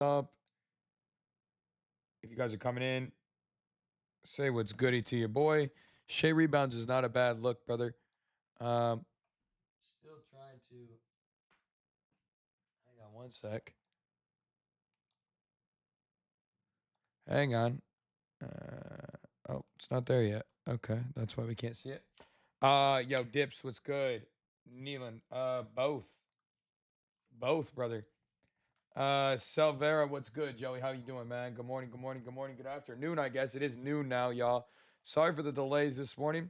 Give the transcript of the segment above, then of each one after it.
up? If you guys are coming in, say what's goody to your boy. Shea rebounds is not a bad look, brother. Um, Still trying to hang on one sec. Hang on. Oh, it's not there yet. Okay, that's why we can't see it. Yo, Dips, what's good? Neelan, both, brother. Selvera, what's good, Joey? How you doing, man? Good morning, good morning, good morning, good afternoon. I guess it is noon now, y'all. Sorry for the delays this morning.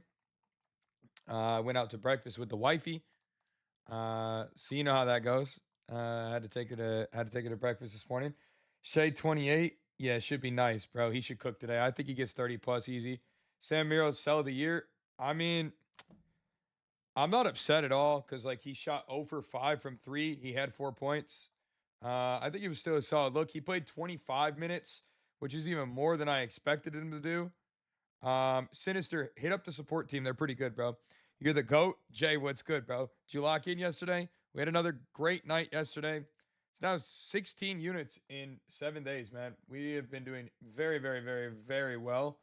I went out to breakfast with the wifey. So you know how that goes. Had to take her to breakfast this morning. Shay 28, yeah, should be nice, bro. He should cook today. I think he gets 30 plus easy. Sam Miro sell of the year. I mean, I'm not upset at all because like he shot 0 for 5 from three. He had 4 points. I think he was still a solid look. He played 25 minutes, which is even more than I expected him to do. Sinister, hit up the support team. They're pretty good, bro. You're the GOAT. Jay, what's good, bro? Did you lock in yesterday? We had another great night yesterday. It's now 16 units in 7 days, man. We have been doing very, very, very, very well.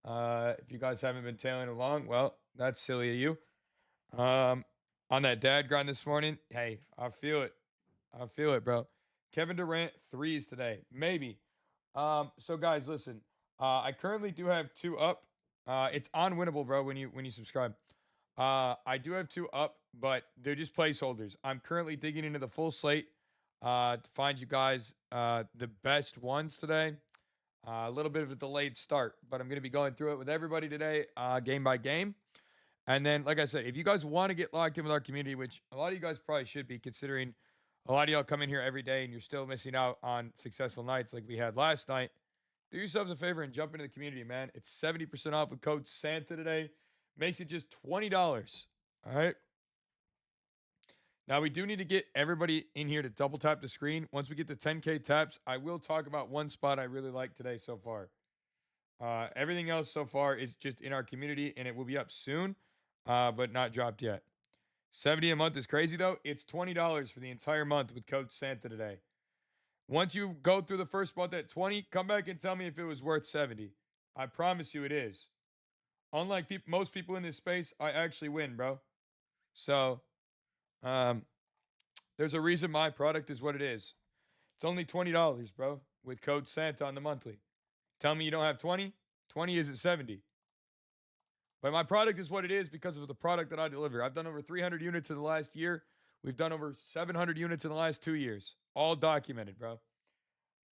If you guys haven't been tailing along, well, that's silly of you. On that dad grind this morning, hey, I feel it. I feel it, bro. Kevin Durant threes today, maybe. So guys, listen. I currently do have two up. It's unwinnable, bro. When you subscribe, I do have two up, but they're just placeholders. I'm currently digging into the full slate to find you guys the best ones today. A little bit of a delayed start, but I'm going to be going through it with everybody today, game by game. And then, like I said, if you guys want to get locked in with our community, which a lot of you guys probably should be, considering a lot of y'all come in here every day and you're still missing out on successful nights like we had last night, do yourselves a favor and jump into the community, man. It's 70% off with code Santa today. Makes it just $20. All right. Now, we do need to get everybody in here to double tap the screen. Once we get to 10K taps, I will talk about one spot I really like today so far. Everything else so far is just in our community and it will be up soon, but not dropped yet. 70 a month is crazy though. It's $20 for the entire month with code Santa today. Once you go through the first month at 20, come back and tell me if it was worth 70. I promise you it is. Unlike most people in this space, I actually win, bro. So, um, there's a reason my product is what it is. It's only $20, bro, with code Santa on the monthly. Tell me you don't have 20? 20 isn't 70. But my product is what it is because of the product that I deliver. I've done over 300 units in the last year. We've done over 700 units in the last 2 years. All documented, bro.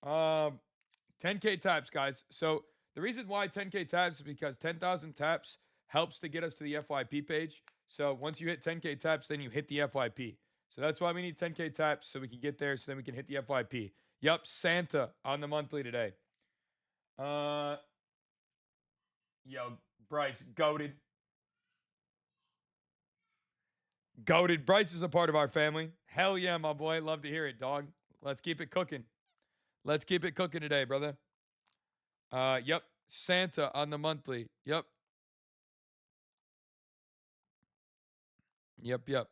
10K taps, guys. So the reason why 10K taps is because 10,000 taps helps to get us to the FYP page. So once you hit 10K taps, then you hit the FYP. So that's why we need 10K taps so we can get there so then we can hit the FYP. Yup, Santa on the monthly today. Uh, yo, Bryce, goaded. Goaded. Bryce is a part of our family. Hell yeah, my boy. Love to hear it, dog. Let's keep it cooking. Let's keep it cooking today, brother. Yep. Santa on the monthly. Yep. Yep. Yep.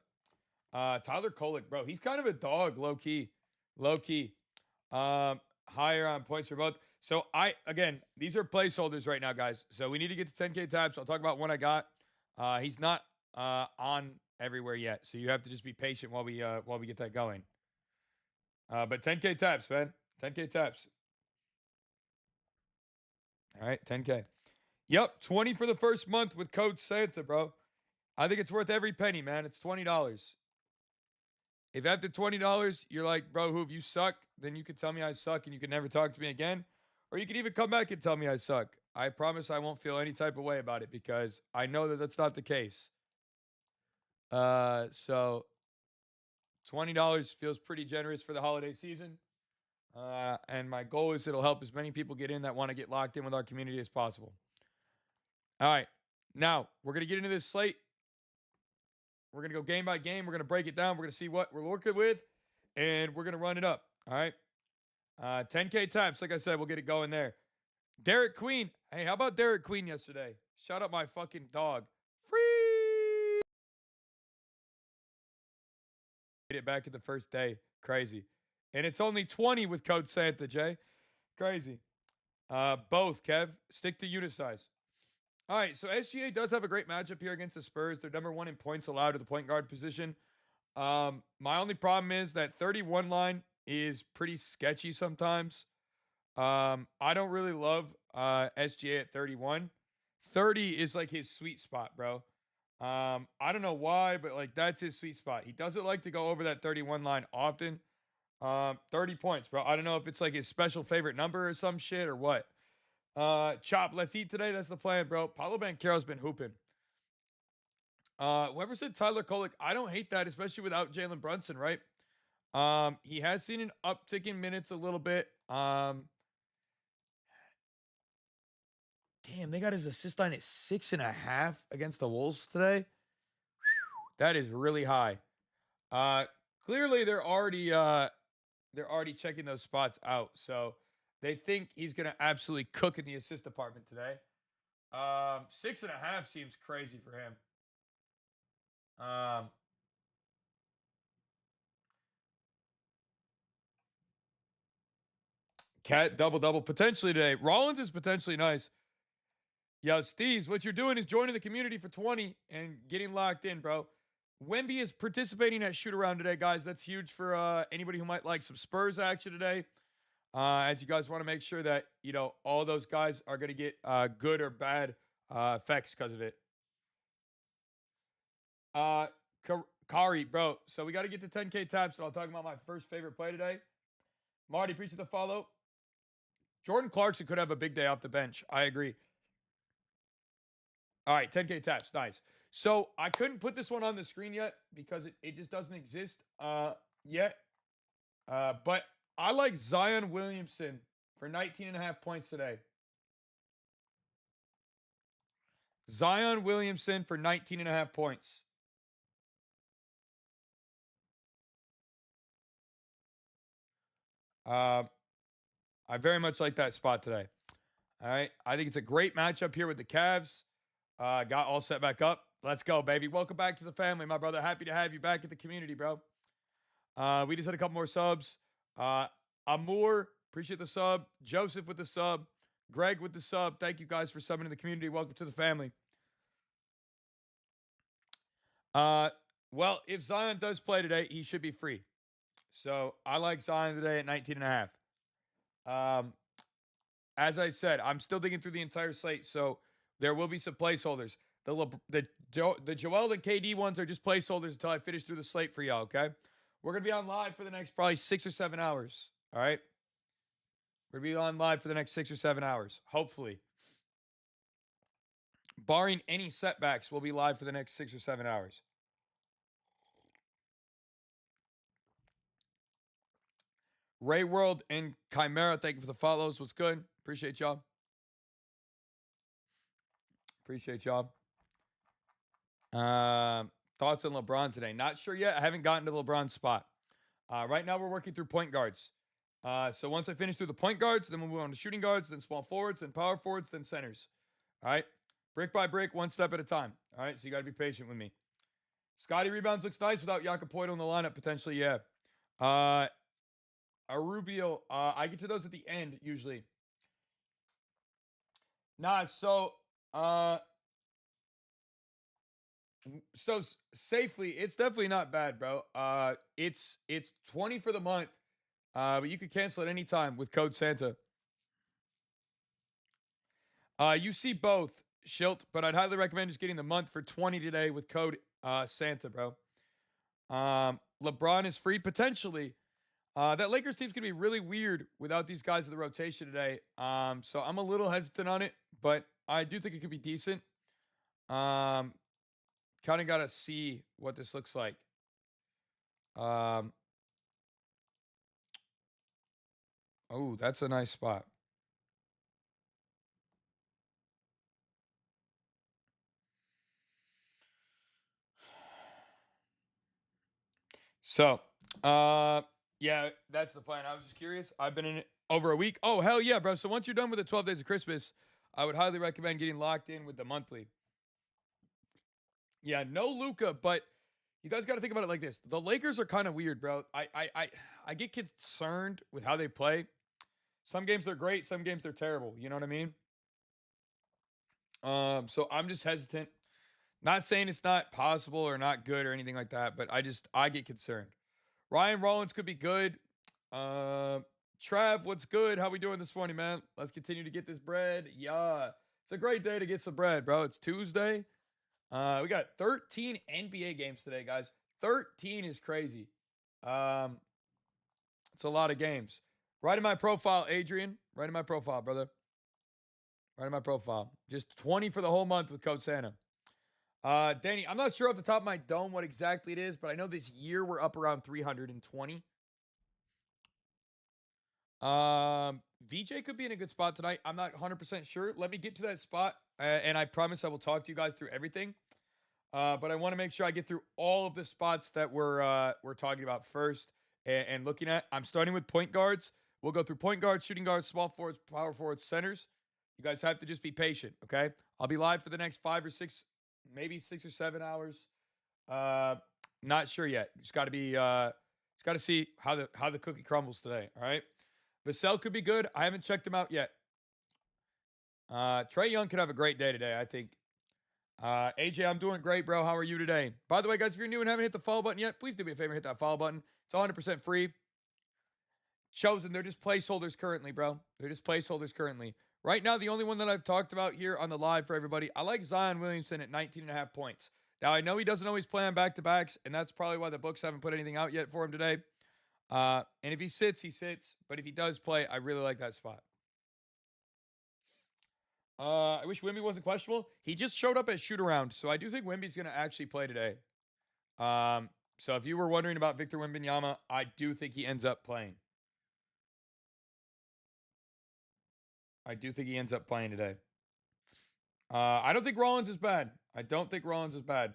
Tyler Kolek, bro. He's kind of a dog, low key. Low key. Higher on points for both. So again, these are placeholders right now, guys. So we need to get to 10K taps. I'll talk about one I got. He's not on everywhere yet. So you have to just be patient while we get that going. But 10K taps, man. 10K taps. All right, 10K. Yep, 20 for the first month with code Santa, bro. I think it's worth every penny, man. It's $20. If after $20 you're like, bro, Hoove, you suck, then you can tell me I suck and you can never talk to me again. Or you can even come back and tell me I suck. I promise I won't feel any type of way about it because I know that that's not the case. So $20 feels pretty generous for the holiday season. And my goal is it'll help as many people get in that want to get locked in with our community as possible. All right. Now, we're going to get into this slate. We're going to go game by game. We're going to break it down. We're going to see what we're working with, and we're going to run it up. All right. 10K taps. Like I said, we'll get it going there. Derek Queen. Hey, how about Derek Queen yesterday? Shout out my fucking dog. Free. Made it back at the first day. Crazy. And it's only 20 with code Santa, Jay. Crazy. Both, Kev. Stick to unit size. All right, so SGA does have a great matchup here against the Spurs. They're number one in points allowed to the point guard position. My only problem is that 31 line is pretty sketchy sometimes. I don't really love SGA at 31. 30 is like his sweet spot, bro. I don't know why, but like that's his sweet spot. He doesn't like to go over that 31 line often. 30 points, bro. I don't know if it's like his special favorite number or some shit or what. Chop, let's eat today. That's the plan, bro. Paulo Banchero's been hooping. Whoever said Tyler Kolek, I don't hate that, especially without Jalen Brunson, right? He has seen an uptick in minutes a little bit. Damn, they got his assist line at 6.5 against the Wolves today. That is really high. Clearly they're already checking those spots out. So they think he's gonna absolutely cook in the assist department today. 6.5 seems crazy for him. Um, Cat double potentially today. Rollins is potentially nice. Yo, Steez, what you're doing is joining the community for 20 and getting locked in, bro. Wemby is participating at shoot around today, guys. That's huge for anybody who might like some Spurs action today. As you guys want to make sure that all those guys are going to get good or bad effects because of it. Kari, bro. So we got to get to 10K taps. So I'll talk about my first favorite play today. Marty, appreciate the follow. Jordan Clarkson could have a big day off the bench. I agree. All right, 10K taps. Nice. So I couldn't put this one on the screen yet because it just doesn't exist yet. But I like Zion Williamson for 19.5 points today. Zion Williamson for 19.5 points. I very much like that spot today. All right. I think it's a great matchup here with the Cavs. Got all set back up. Let's go, baby. Welcome back to the family, my brother. Happy to have you back at the community, bro. We just had a couple more subs. Amour, appreciate the sub. Joseph with the sub. Greg with the sub. Thank you guys for subbing to the community. Welcome to the family. Well, if Zion does play today, he should be free. So I like Zion today at 19.5. As I said, I'm still digging through the entire slate, so there will be some placeholders. The Joel and KD ones are just placeholders until I finish through the slate for y'all, okay? We're going to be on live for the next probably 6 or 7 hours, all right? We're going to be on live for the next 6 or 7 hours, hopefully. Barring any setbacks, we'll be live for the next 6 or 7 hours. Ray World and Chimera, thank you for the follows. What's good? Appreciate y'all. Appreciate y'all. Thoughts on LeBron today? Not sure yet. I haven't gotten to the LeBron spot. Right now, we're working through point guards. So once I finish through the point guards, then we'll move on to shooting guards, then small forwards, then power forwards, then centers. All right? Brick by brick, one step at a time. All right? So you got to be patient with me. Scotty rebounds looks nice without Jakob Poeltl in the lineup, potentially, yeah. A Rubio, I get to those at the end, usually. Nah, so safely, it's definitely not bad, bro. It's 20 for the month, but you could cancel at any time with code Santa. You see both, Schilt, but I'd highly recommend just getting the month for 20 today with code Santa, bro. LeBron is free potentially. That Lakers team's gonna be really weird without these guys in the rotation today. So I'm a little hesitant on it, but I do think it could be decent. Kind of got to see what this looks like. Oh, that's a nice spot. So, yeah, that's the plan. I was just curious. I've been in it over a week. Oh, hell yeah, bro. So once you're done with the 12 days of Christmas, I would highly recommend getting locked in with the monthly. Yeah, no Luca, but You guys got to think about it like this. The Lakers are kind of weird, bro. I get concerned with how they play. Some games they're great, some games they're terrible. You know what I mean? So I'm just hesitant. Not saying it's not possible or not good or anything like that, but I get concerned. Ryan Rollins could be good. Um, Trav, what's good? How we doing this morning, man? Let's continue to get this bread. Yeah, it's a great day to get some bread, bro. It's Tuesday. We got 13 NBA games today, guys. 13 is crazy. Um, it's a lot of games. Right in my profile, Adrian. Right in my profile, brother. Right in my profile. Just 20 for the whole month with Code Santa. Danny, I'm not sure off the top of my dome what exactly it is, but I know this year we're up around 320. VJ could be in a good spot tonight. I'm not 100% sure. Let me get to that spot, and I promise I will talk to you guys through everything. But I want to make sure I get through all of the spots that we're talking about first and looking at. I'm starting with point guards. We'll go through point guards, shooting guards, small forwards, power forwards, centers. You guys have to just be patient, okay? I'll be live for the next 5 or 6, maybe 6 or 7 hours. Uh, Not sure yet. Just got to see how the cookie crumbles today. All right. Vassell could be good. I haven't checked him out yet. Trey Young could have a great day today, I think. AJ, I'm doing great, bro. How are you today? By the way, guys, if you're new and haven't hit the follow button yet, please do me a favor and hit that follow button. It's 100% free. Chosen, they're just placeholders currently, bro. They're just placeholders currently. Right now, the only one that I've talked about here on the live for everybody, I like Zion Williamson at 19.5 points. Now, I know he doesn't always play on back-to-backs, and that's probably why the books haven't put anything out yet for him today. And if he sits, he sits. But if he does play, I really like that spot. I wish Wimby wasn't questionable. He just showed up at shoot-around, so I do think Wimby's going to actually play today. So if you were wondering about Victor Wembanyama, I do think he ends up playing. I do think he ends up playing today. I don't think Rollins is bad. I don't think Rollins is bad.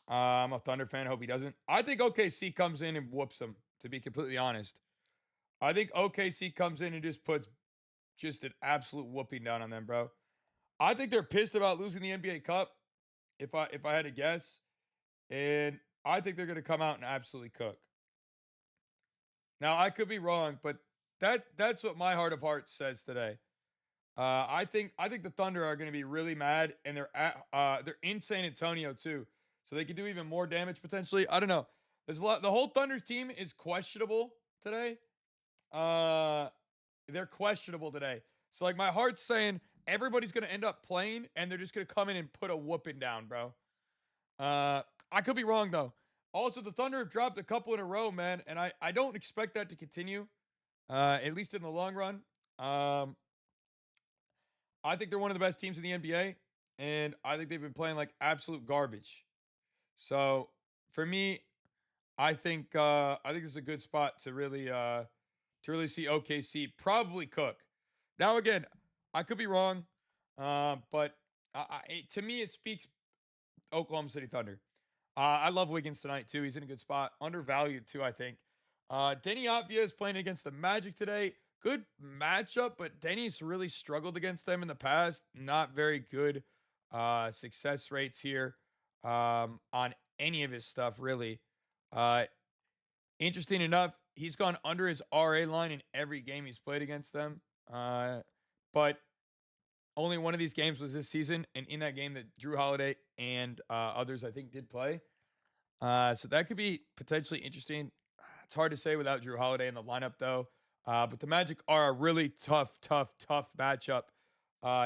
I'm a Thunder fan. I hope he doesn't. I think OKC comes in and whoops him, to be completely honest. I think OKC comes in and just puts just an absolute whooping down on them, bro. I think they're pissed about losing the NBA Cup, if I had to guess. And I think they're going to come out and absolutely cook. Now, I could be wrong, but that's what my heart of hearts says today. I think the Thunder are going to be really mad, and they're in San Antonio too, so they could do even more damage potentially. I don't know. There's a lot. The whole Thunder's team is questionable today. Uh, they're questionable today. So like my heart's saying everybody's going to end up playing, and they're just going to come in and put a whooping down, bro. I could be wrong though. Also, the Thunder have dropped a couple in a row, man, and I don't expect that to continue. At least in the long run. I think they're one of the best teams in the NBA, and I think they've been playing like absolute garbage. So for me, I think this is a good spot to really see OKC probably cook. Now again, I could be wrong, but to me it speaks Oklahoma City Thunder. I love Wiggins tonight too. He's in a good spot, undervalued too. I think. Denny Avdia is playing against the Magic today. Good matchup, but Denny's really struggled against them in the past. Not very good success rates here on any of his stuff, really. Uh, Interesting enough, he's gone under his RA line in every game he's played against them. But only one of these games was this season, and in that game that Drew Holiday and others I think did play. So that could be potentially interesting. It's hard to say without Drew Holiday in the lineup, though. But the Magic are a really tough matchup.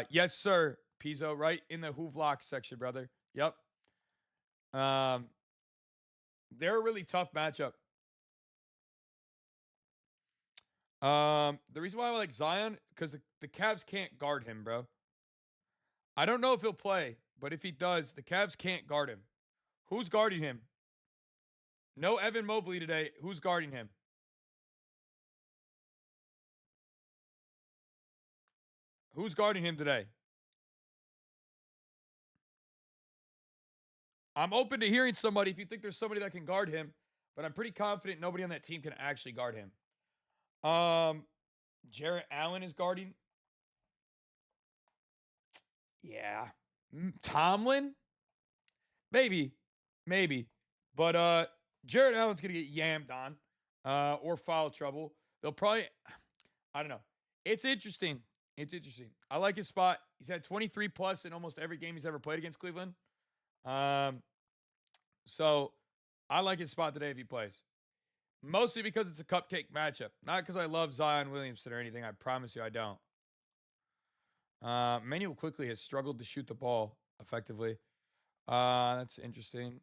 Yes, sir, Pizzo, right in the Hoovlock section, brother. Yep. Um, they're a really tough matchup. The reason why I like Zion, because the Cavs can't guard him, bro. I don't know if he'll play, but if he does, the Cavs can't guard him. Who's guarding him? No Evan Mobley today. Who's guarding him? Who's guarding him today? I'm open to hearing somebody if you think there's somebody that can guard him, but I'm pretty confident nobody on that team can actually guard him. Jarrett Allen is guarding. Yeah. Tomlin, maybe, maybe, but Jared Allen's gonna get yammed on, or foul trouble. They'll probably, I don't know. It's interesting. It's interesting. I like his spot. He's had 23 plus in almost every game he's ever played against Cleveland. Um, so I like his spot today if he plays. Mostly because it's a cupcake matchup, not because I love Zion Williamson or anything. I promise you, I don't. Manuel quickly has struggled to shoot the ball effectively. That's interesting.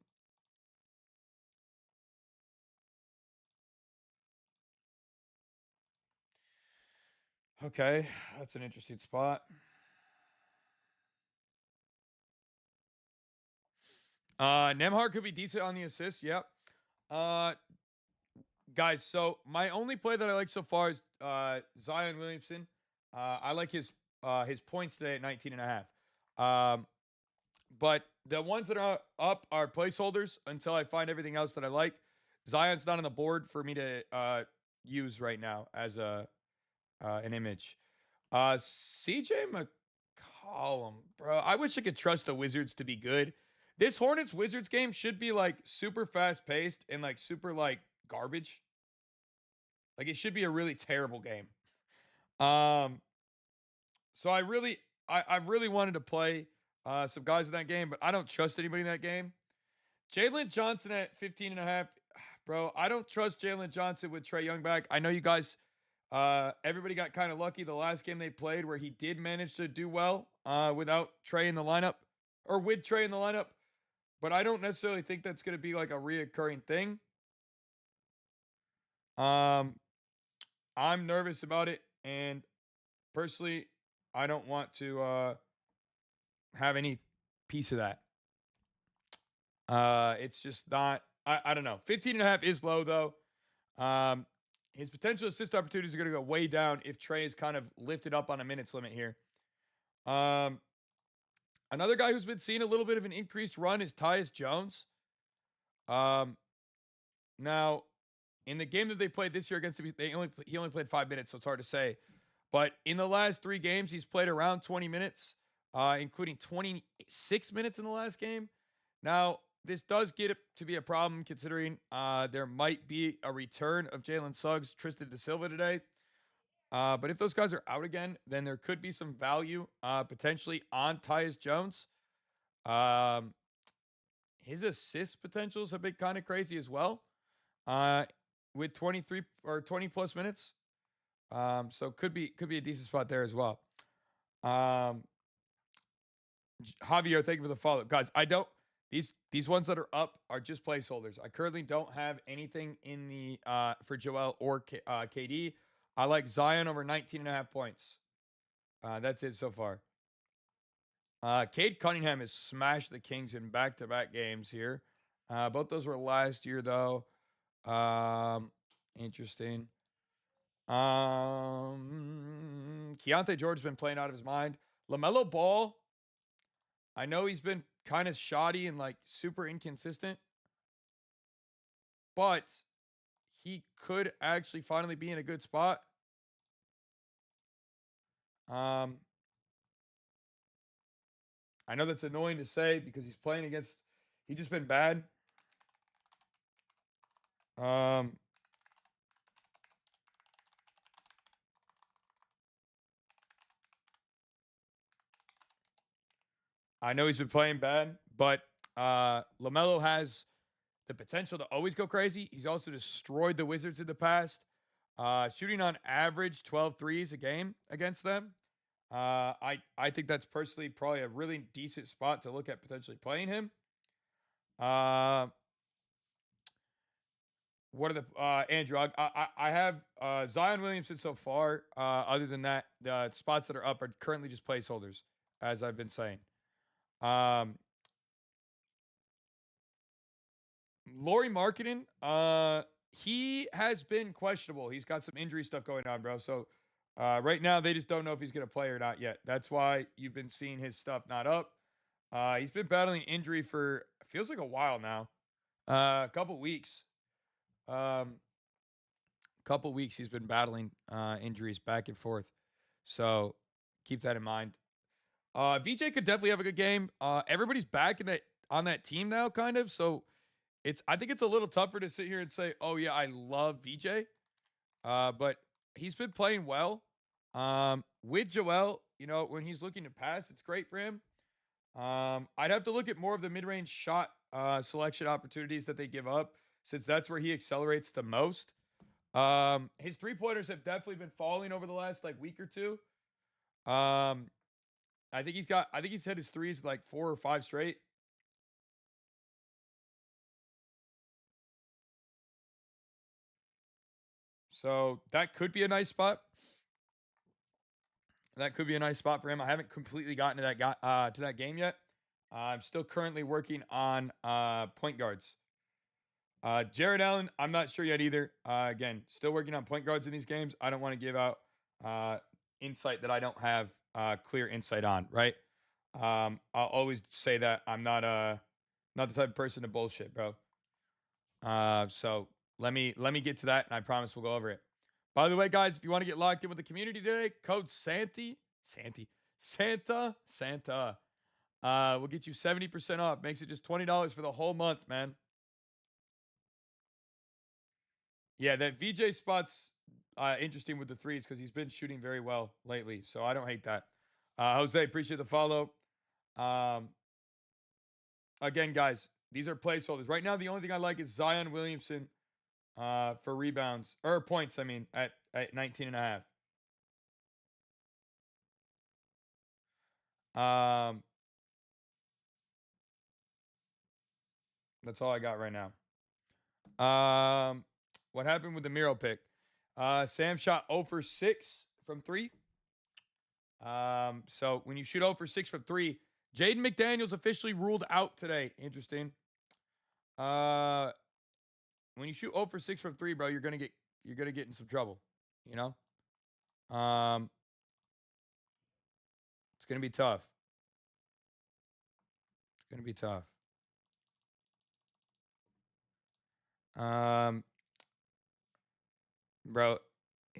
Okay, that's an interesting spot. Nemhard could be decent on the assist. Yep. Uh, guys, so my only play that I like so far is Zion Williamson. I like his points today at 19 and a half. But the ones that are up are placeholders until I find everything else that I like. Zion's not on the board for me to use right now as a an image. CJ McCollum, bro. I wish I could trust the Wizards to be good. This Hornets Wizards game should be like super fast paced and like super like garbage. Like it should be a really terrible game. Um, so I've really wanted to play some guys in that game, but I don't trust anybody in that game. Jalen Johnson at 15 and a half. Bro, I don't trust Jalen Johnson with Trae Young back. I know you guys, everybody got kind of lucky the last game they played where he did manage to do well without Trae in the lineup or with Trae in the lineup, but I don't necessarily think that's going to be like a reoccurring thing. Um, I'm nervous about it, and personally, I don't want to have any piece of that. It's just not. I don't know. 15 and a half is low though. Um, his potential assist opportunities are going to go way down if Trey is kind of lifted up on a minutes limit here. Um, another guy who's been seeing a little bit of an increased run is Tyus Jones. Um, now in the game that they played this year against the, he only played 5 minutes, so it's hard to say. But in the last 3 games, he's played around 20 minutes, including 26 minutes in the last game. Now, this does get it to be a problem considering there might be a return of Jalen Suggs, Tristan Da Silva today. But if those guys are out again, then there could be some value potentially on Tyus Jones. Um, his assist potentials have been kind of crazy as well, uh, with 23 or 20 plus minutes. So could be a decent spot there as well. Um, Javier, thank you for the follow, guys. I don't these ones that are up are just placeholders. I currently don't have anything in the for Joel or KD. I like Zion over 19 and a half points. That's it so far. Cade Cunningham has smashed the Kings in back-to-back games here. Both those were last year though. Interesting. Keontae George's been playing out of his mind. LaMelo Ball, I know he's been kind of shoddy and like super inconsistent, but he could actually finally be in a good spot. Um, I know that's annoying to say because he's playing against. He's just been bad. Um, I know he's been playing bad, but Lamelo has the potential to always go crazy. He's also destroyed the Wizards in the past, shooting on average 12 threes a game against them. I think that's personally probably a really decent spot to look at potentially playing him. Uh, what are the Andrew? I have Zion Williamson so far. Other than that, the spots that are up are currently just placeholders, as I've been saying. Um, Laurie Marketing, he has been questionable. He's got some injury stuff going on, bro. So right now they just don't know if he's going to play or not yet. That's why you've been seeing his stuff not up. He's been battling injury for feels like a while now, a couple weeks. Um, couple weeks he's been battling injuries back and forth. So keep that in mind. VJ could definitely have a good game. Everybody's back in that on that team now, kind of. So I think it's a little tougher to sit here and say, oh yeah, I love VJ. But he's been playing well. With Joel, when he's looking to pass, it's great for him. I'd have to look at more of the mid-range shot selection opportunities that they give up, since that's where he accelerates the most. His three-pointers have definitely been falling over the last like week or two. Um, I think he's hit his threes like 4 or 5 straight. So that could be a nice spot. That could be a nice spot for him. I haven't completely gotten to that game yet. I'm still currently working on point guards. Jared Allen, I'm not sure yet either. Again, still working on point guards in these games. I don't want to give out uh, insight that I don't have clear insight on. Right? I'll always say that I'm not the type of person to bullshit, bro. So let me get to that, and I promise we'll go over it. By the way, guys, if you want to get locked in with the community today, code Santa. We'll get you 70% off. Makes it just $20 for the whole month, man. Yeah, that VJ spot's interesting with the threes because he's been shooting very well lately. So I don't hate that. Jose, appreciate the follow. Um, again, guys, these are placeholders. Right now, the only thing I like is Zion Williamson for rebounds or points. I mean, at 19 and a half. That's all I got right now. What happened with the Miro pick? Sam shot 0 for 6 from three. So when you shoot 0 for 6 from three, Jaden McDaniels officially ruled out today. Interesting. Uh, when you shoot 0 for 6 from three, bro, you're gonna get in some trouble. You know, it's gonna be tough. It's gonna be tough. Um, bro,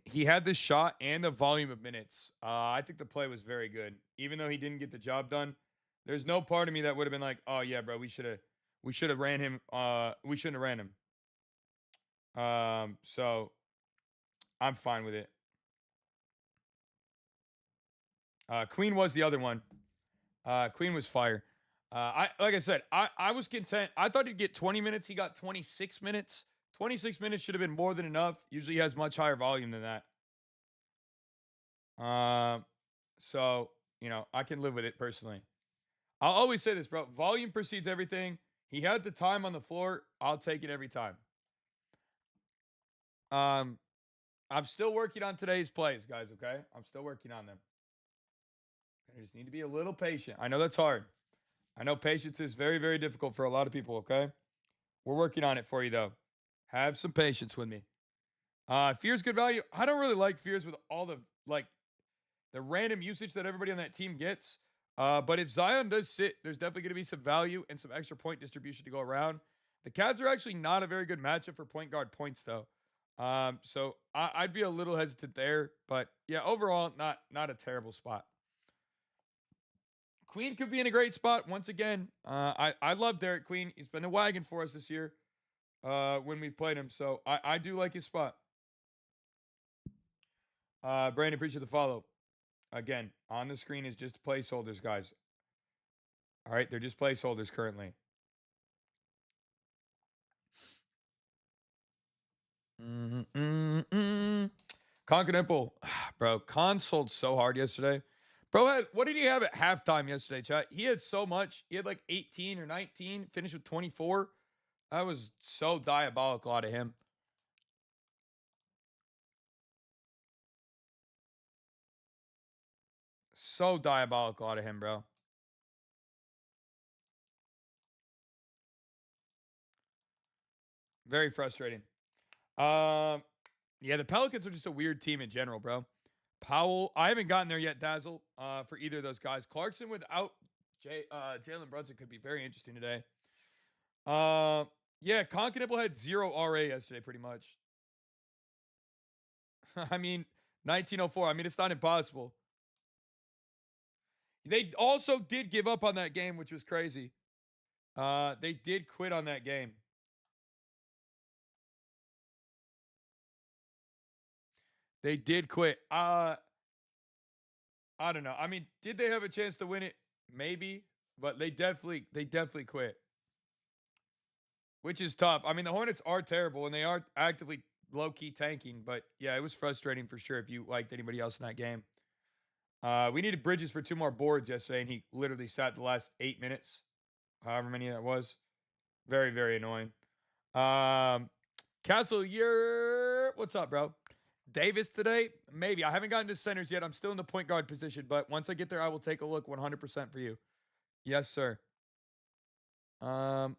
he had the shot and the volume of minutes. I think the play was very good, even though he didn't get the job done. There's no part of me that would have been like, "Oh yeah, bro, we should have ran him. We shouldn't have ran him." So I'm fine with it. Queen was the other one. Queen was fire. I like I said, I was content. I thought he'd get 20 minutes. He got 26 minutes. 26 minutes should have been more than enough. Usually he has much higher volume than that. Um, so I can live with it personally. I'll always say this, bro. Volume precedes everything. He had the time on the floor. I'll take it every time. Um, I'm still working on today's plays, guys. Okay, I'm still working on them. I just need to be a little patient. I know that's hard. I know patience is very, very difficult for a lot of people. Okay, we're working on it for you though. Have some patience with me. Fear's good value. I don't really like fears with all the random usage that everybody on that team gets. But if Zion does sit, there's definitely going to be some value and some extra point distribution to go around. The Cavs are actually not a very good matchup for point guard points, though. So I'd be a little hesitant there. But yeah, overall, not a terrible spot. Queen could be in a great spot once again. I love Derek Queen. He's been a wagon for us this year when we've played him. So I do like his spot. Brandon, appreciate the follow. Again, on the screen is just placeholders, guys. All right, they're just placeholders currently. Mm-mm-mm. Continental, bro. Con sold so hard yesterday. Bro, what did he have at halftime yesterday, chat? He had so much. He had like 18 or 19, finished with 24. That was so diabolical out of him. So diabolical out of him, bro. Very frustrating. Um, yeah, the Pelicans are just a weird team in general, bro. Powell, I haven't gotten there yet, Dazzle, for either of those guys. Clarkson without Jalen Brunson could be very interesting today. Uh, yeah, Conkinibble had zero RA yesterday, pretty much. I mean, 1904. I mean, it's not impossible. They also did give up on that game, which was crazy. They did quit on that game. They did quit. I don't know. I mean, did they have a chance to win it? Maybe, but they definitely quit, which is tough. I mean, the Hornets are terrible and they are actively low key tanking. But yeah, it was frustrating for sure. If you liked anybody else in that game, we needed Bridges for 2 more boards yesterday, and he literally sat the last 8 minutes, however many that was. Very very annoying. Um, Castle, you're what's up, bro? Davis today? Maybe. I haven't gotten to centers yet. I'm still in the point guard position, but once I get there, I will take a look 100% for you. Yes, sir. Um,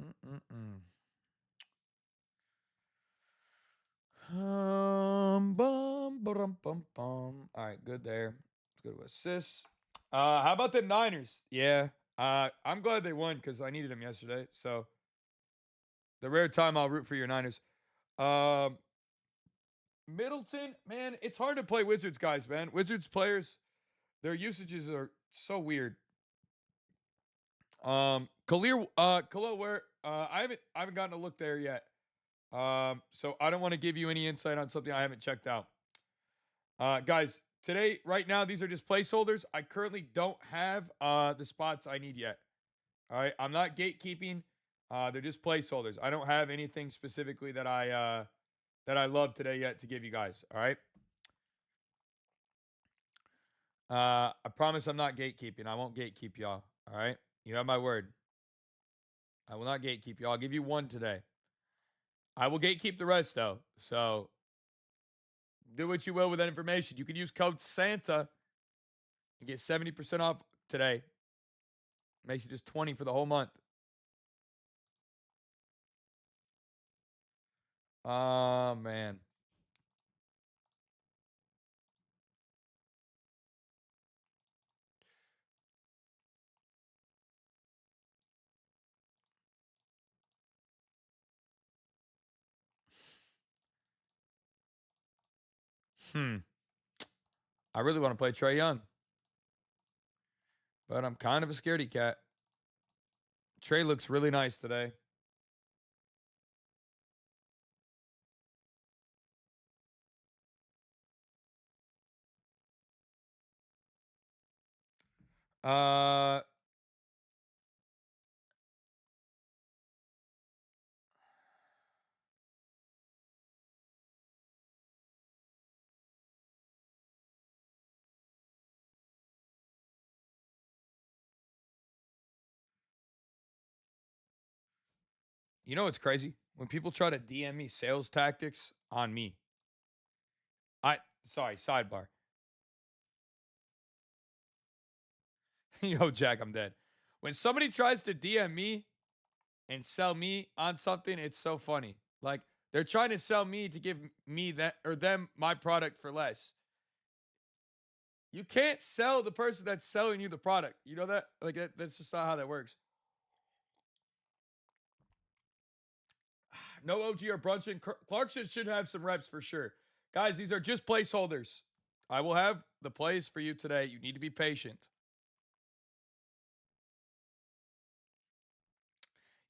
mm-mm-mm. Bum. All right, good there. Let's go to assists. How about the Niners? Yeah. I'm glad they won because I needed them yesterday. So the rare time I'll root for your Niners. Um, Middleton, man, it's hard to play Wizards guys, man. Wizards players, their usages are so weird. Khalil, where I haven't gotten a look there yet. So I don't want to give you any insight on something I haven't checked out. Guys, today, right now, these are just placeholders. I currently don't have the spots I need yet. All right, I'm not gatekeeping. They're just placeholders. I don't have anything specifically that I love today yet to give you guys. All right. I promise I'm not gatekeeping. I won't gatekeep y'all. All right. You have my word. I will not gatekeep you. I'll give you one today. I will gatekeep the rest though. So do what you will with that information. You can use code Santa and get 70% off today. Makes it just 20 for the whole month. Oh man. Hmm. I really want to play Trey Young, but I'm kind of a scaredy cat. Trey looks really nice today. Uh you know what's crazy? When people try to DM me sales tactics on me. I sorry, sidebar. Yo, Jack, I'm dead. When somebody tries to DM me and sell me on something, it's so funny. Like they're trying to sell me to give me that or them my product for less. You can't sell the person that's selling you the product. You know that? Like that's just not how that works. No OG or Brunson. Clarkson should have some reps for sure. Guys, these are just placeholders. I will have the plays for you today. You need to be patient.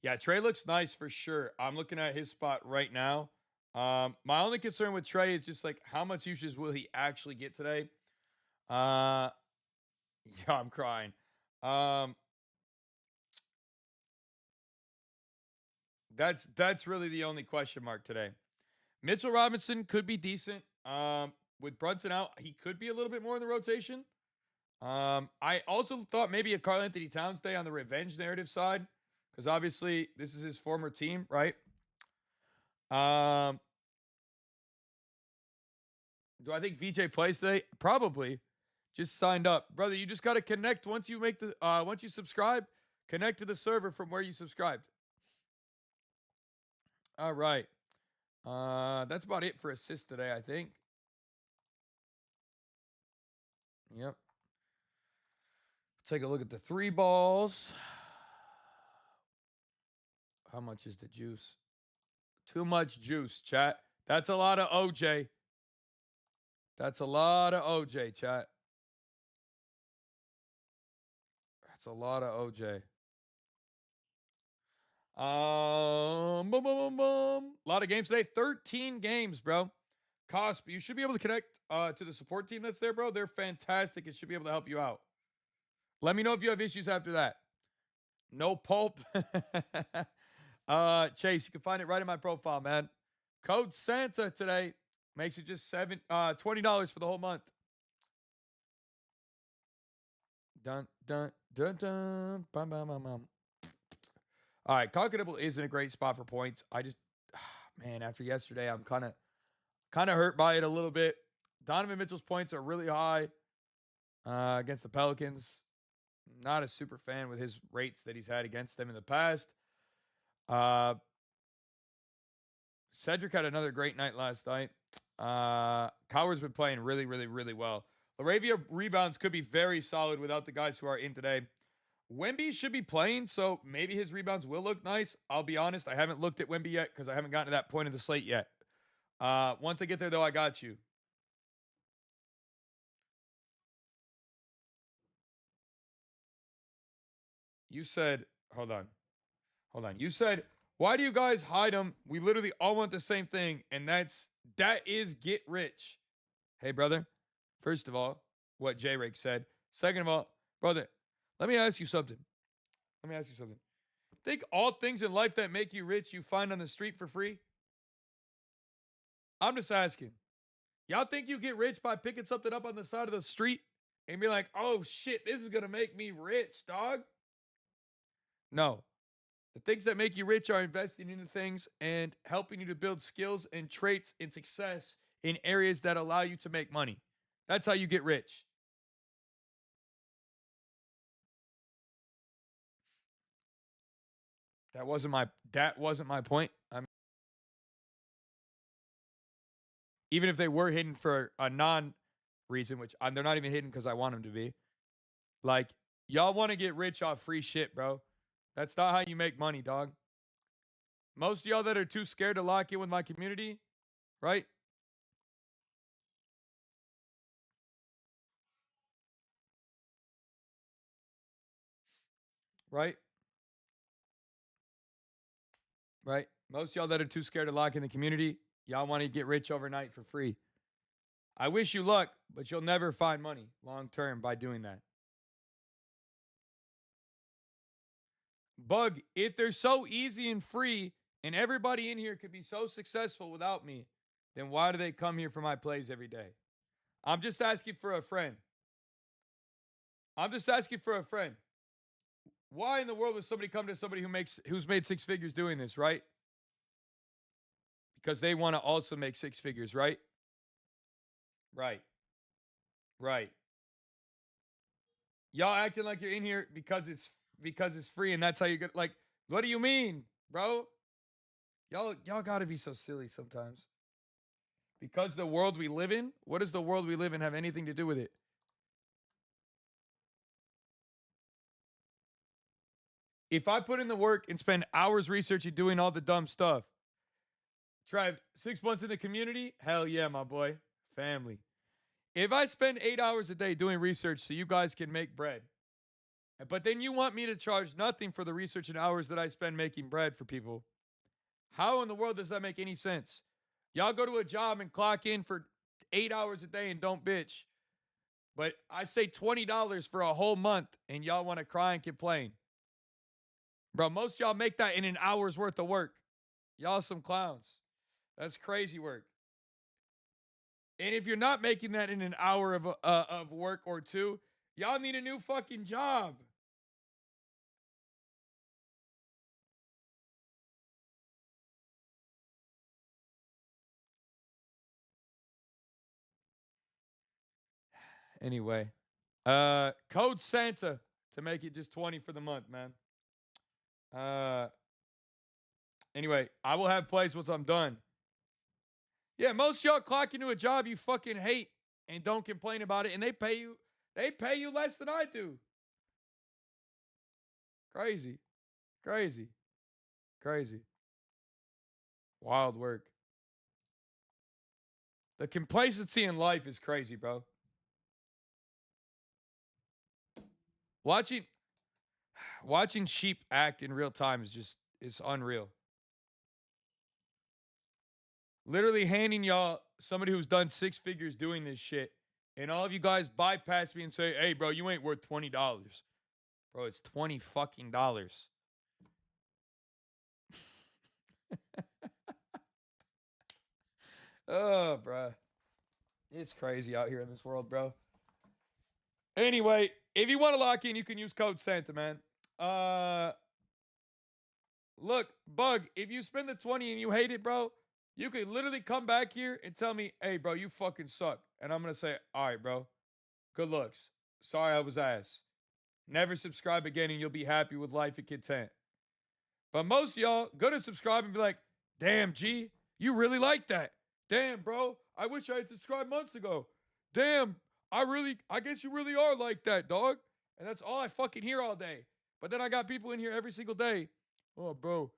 Yeah, Trey looks nice for sure. I'm looking at his spot right now. My only concern with Trey is just like how much usage will he actually get today? Uh, yeah, I'm crying. Um, that's really the only question mark today. Mitchell Robinson could be decent. With Brunson out, he could be a little bit more in the rotation. I also thought maybe a Karl Anthony Towns day on the revenge narrative side, because obviously this is his former team, right? Um, do I think VJ plays today? Probably. Just signed up, brother. You just got to connect once you subscribe. Connect to the server from where you subscribed. All right. That's about it for assists today, I think. Yep. Take a look at the three balls. How much is the juice? Too much juice, chat. That's a lot of OJ. That's a lot of OJ, chat. That's a lot of OJ. Boom, boom, boom, boom. A lot of games today. 13 games, bro. Cosp, you should be able to connect to the support team that's there, bro. They're fantastic. It should be able to help you out. Let me know if you have issues after that. No pulp. Chase, you can find it right in my profile, man. Code Santa today makes it just $20 for the whole month. Dun dun dun dun. Bum, bum, bum, bum. All right, Cockatable isn't a great spot for points. I just, man, after yesterday, I'm kind of hurt by it a little bit. Donovan Mitchell's points are really high against the Pelicans. Not a super fan with his rates that he's had against them in the past. Cedric had another great night last night. Cowher's been playing really, really, really well. Laravia rebounds could be very solid without the guys who are in today. Wemby should be playing, so maybe his rebounds will look nice. I'll be honest, I haven't looked at Wemby yet because I haven't gotten to that point of the slate yet. Once I get there, though, I got you. You said, hold on. You said, why do you guys hide them? We literally all want the same thing, and that is get rich. Hey, brother. First of all, what J Rake said. Second of all, brother, let me ask you something. Think all things in life that make you rich you find on the street for free? I'm just asking. Y'all think you get rich by picking something up on the side of the street and be like, oh shit, this is going to make me rich, dog? No. The things that make you rich are investing into things and helping you to build skills and traits and success in areas that allow you to make money. That's how you get rich. That wasn't my point. I mean, even if they were hidden for a non reason, which they're not even hidden because I want them to be. Like, y'all want to get rich off free shit, bro. That's not how you make money, dog. Most of y'all that are too scared to lock in with my community, right? Right? Right? Most of y'all that are too scared to lock in the community, y'all want to get rich overnight for free. I wish you luck, but you'll never find money long term by doing that. Bug, if they're so easy and free and everybody in here could be so successful without me, then why do they come here for my plays every day? I'm just asking for a friend. Why in the world would somebody come to somebody who's made six figures doing this, right? Because they want to also make six figures, right? Right. Right. Y'all acting like you're in here because it's free and that's how you get like what do you mean, bro? Y'all got to be so silly sometimes. Because the world we live in, what does the world we live in have anything to do with it? If I put in the work and spend hours researching doing all the dumb stuff, try 6 months in the community, hell yeah, my boy. Family. If I spend 8 hours a day doing research so you guys can make bread, but then you want me to charge nothing for the research and hours that I spend making bread for people, how in the world does that make any sense? Y'all go to a job and clock in for 8 hours a day and don't bitch. But I say $20 for a whole month and y'all want to cry and complain. Bro, most y'all make that in an hour's worth of work. Y'all some clowns. That's crazy work. And if you're not making that in an hour of work or two, y'all need a new fucking job. Anyway, code Santa to make it just 20 for the month, man. Uh, anyway, I will have plays once I'm done. Yeah, most y'all clock into a job you fucking hate and don't complain about it, and they pay you less than I do. Crazy, crazy, crazy. Wild work. The complacency in life is crazy, bro. Watching Watching sheep act in real time is unreal. Literally handing y'all somebody who's done six figures doing this shit, and all of you guys bypass me and say, "Hey, bro, you ain't worth $20." Bro, it's $20 fucking dollars. Oh, bro. It's crazy out here in this world, bro. Anyway, if you want to lock in, you can use code Santa, man. Look, Bug, if you spend the 20 and you hate it, bro, you could literally come back here and tell me, "Hey, bro, you fucking suck." And I'm going to say, "All right, bro. Good looks. Sorry I was ass. Never subscribe again and you'll be happy with life and content." But most of y'all gonna subscribe and be like, "Damn, G, you really like that. Damn, bro, I wish I had subscribed months ago. Damn, I guess you really are like that, dog." And that's all I fucking hear all day. But then I got people in here every single day. "Oh, bro,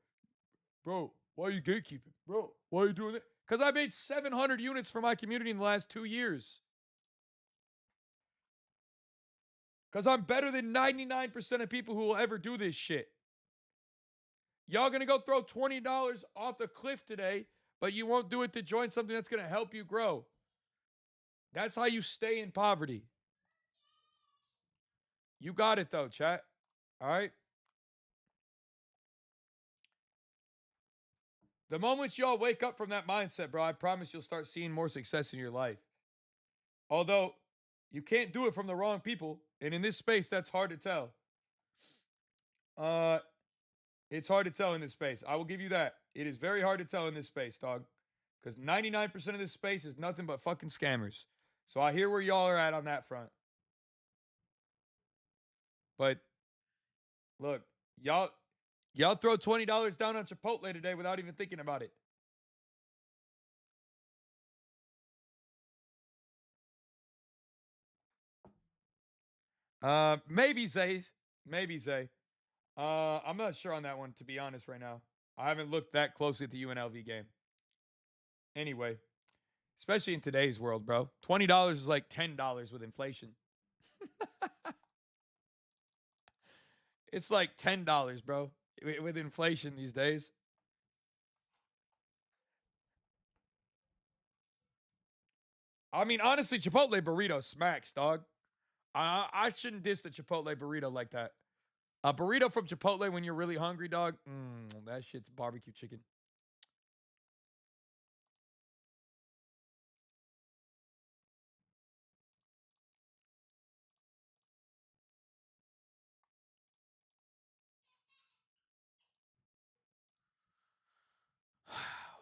why are you gatekeeping? Bro, why are you doing that?" Because I made 700 units for my community in the last 2 years. Because I'm better than 99% of people who will ever do this shit. Y'all gonna go throw $20 off the cliff today, but you won't do it to join something that's gonna help you grow. That's how you stay in poverty. You got it though, chat. All right. The moment y'all wake up from that mindset, bro, I promise you'll start seeing more success in your life. Although you can't do it from the wrong people, and in this space, that's hard to tell. Uh, it's hard to tell in this space. I will give you that. It is very hard to tell in this space, dog. Because 99% of this space is nothing but fucking scammers. So I hear where y'all are at on that front. But look, y'all throw $20 down on Chipotle today without even thinking about it. Maybe Zay. Maybe Zay. I'm not sure on that one, to be honest, right now. I haven't looked that closely at the UNLV game. Anyway, especially in today's world, bro. $20 is like $10 with inflation. It's like $10, bro, with inflation these days. I mean, honestly, Chipotle burrito smacks, dog. I shouldn't diss the Chipotle burrito like that. A burrito from Chipotle when you're really hungry, dog. That shit's barbecue chicken.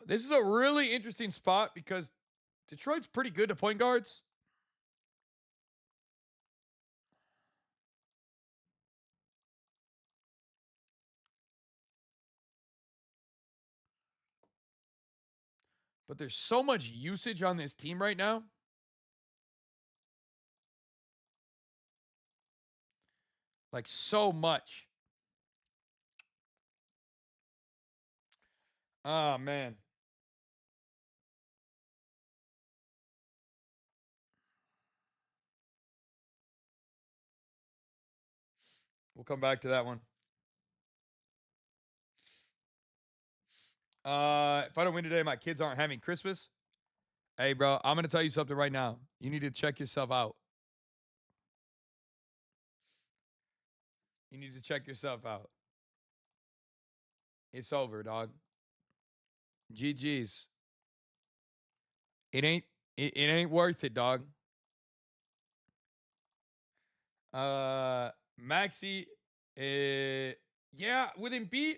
This is a really interesting spot because Detroit's pretty good to point guards. But there's so much usage on this team right now. Like, so much. Oh, man. We'll come back to that one. If I don't win today, my kids aren't having Christmas. Hey, bro, I'm going to tell you something right now. You need to check yourself out. You need to check yourself out. It's over, dog. GG's. It ain't it ain't worth it, dog. Maxi, yeah, with Embiid,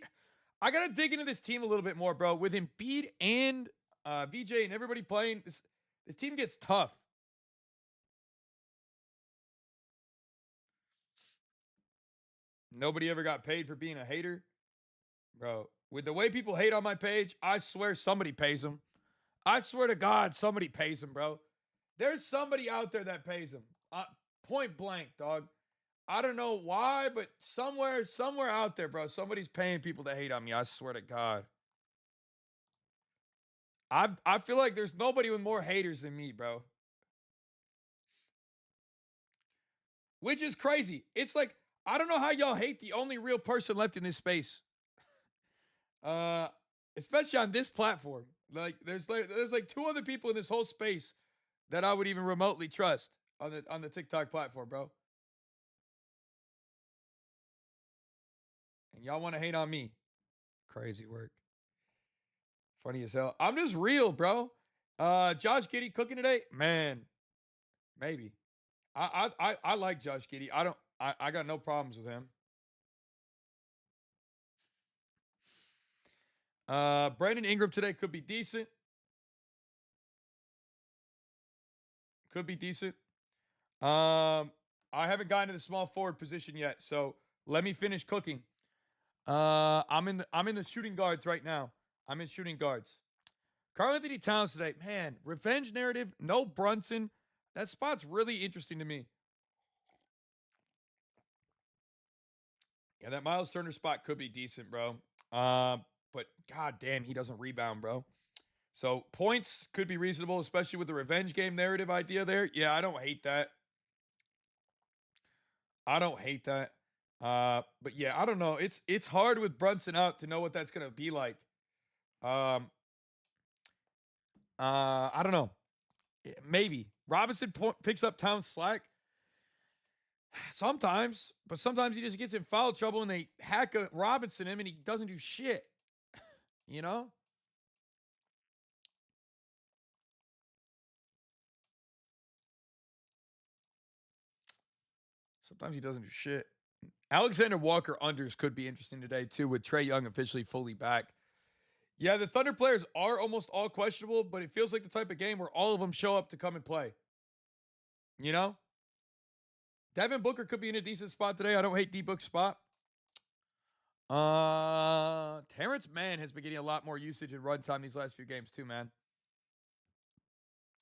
I gotta dig into this team a little bit more, bro. With Embiid and VJ and everybody playing, this team gets tough. Nobody ever got paid for being a hater, bro. With the way people hate on my page, I swear somebody pays them. I swear to God, somebody pays them, bro. There's somebody out there that pays them. Point blank, dog. I don't know why, but somewhere out there, bro, somebody's paying people to hate on me. I swear to God. I feel like there's nobody with more haters than me, bro. Which is crazy. It's like I don't know how y'all hate the only real person left in this space. Uh, Especially on this platform. There's like two other people in this whole space that I would even remotely trust on the TikTok platform, bro. And y'all want to hate on me. Crazy work. Funny as hell. I'm just real, bro. Josh Giddy cooking today? Man, maybe. I like Josh Giddy. I got no problems with him. Brandon Ingram today could be decent. Could be decent. I haven't gotten to the small forward position yet, so let me finish cooking. I'm in the shooting guards right now. I'm in shooting guards. Karl Anthony Towns today, man, revenge narrative, no Brunson. That spot's really interesting to me. Yeah, that Miles Turner spot could be decent, bro. But god damn, he doesn't rebound, bro. So points could be reasonable, especially with the revenge game narrative idea there. Yeah, I don't hate that. I don't hate that. But yeah, I don't know. It's hard with Brunson out to know what that's gonna be like. Um, I don't know. Maybe Robinson picks up Towns slack sometimes, but sometimes he just gets in foul trouble and they hack a Robinson him and he doesn't do shit. You know. Sometimes he doesn't do shit. Alexander Walker unders could be interesting today too, with Trae Young officially fully back. Yeah, the Thunder players are almost all questionable, but it feels like the type of game where all of them show up to come and play. You know, Devin Booker could be in a decent spot today. I don't hate D Book's spot. Terrence Mann has been getting a lot more usage and runtime these last few games too, man.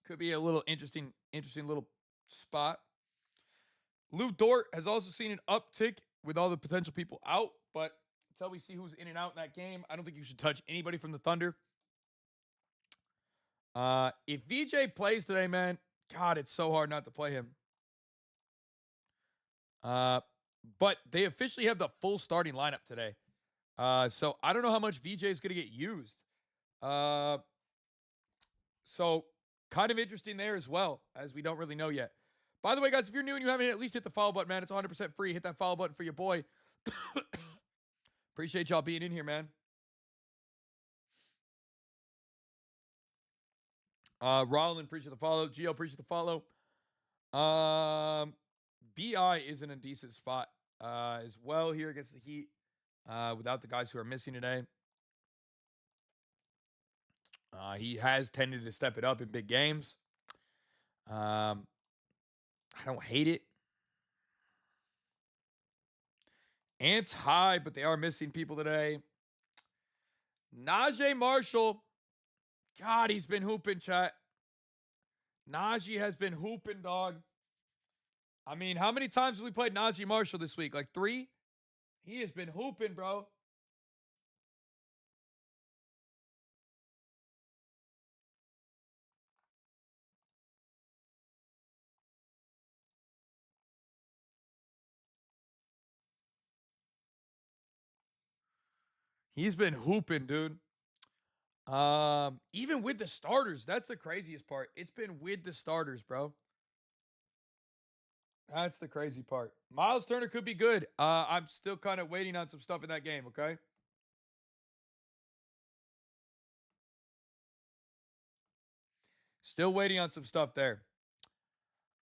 Could be a little interesting little spot. Lou Dort has also seen an uptick with all the potential people out, but until we see who's in and out in that game, I don't think you should touch anybody from the Thunder. If VJ plays today, man, God, it's so hard not to play him. Uh, but they officially have the full starting lineup today. So I don't know how much VJ is going to get used. Uh, so kind of interesting there as well, as we don't really know yet. By the way, guys, if you're new and you haven't at least hit the follow button, man, it's 100% free. Hit that follow button for your boy. Appreciate y'all being in here, man. Rollin, appreciate the follow. Gio, appreciate the follow. Bi is in a decent spot as well here against the Heat. Without the guys who are missing today, he has tended to step it up in big games. I don't hate it. Ants high, but they are missing people today. Najee Marshall, God, he's been hooping, chat. Najee has been hooping, dog. I mean, how many times have we played Najee Marshall this week? Like 3? He has been hooping, bro. He's been hooping, dude. Even with the starters, that's the craziest part. It's been with the starters, bro. That's the crazy part. Miles Turner could be good. I'm still kind of waiting on some stuff in that game, okay? Still waiting on some stuff there.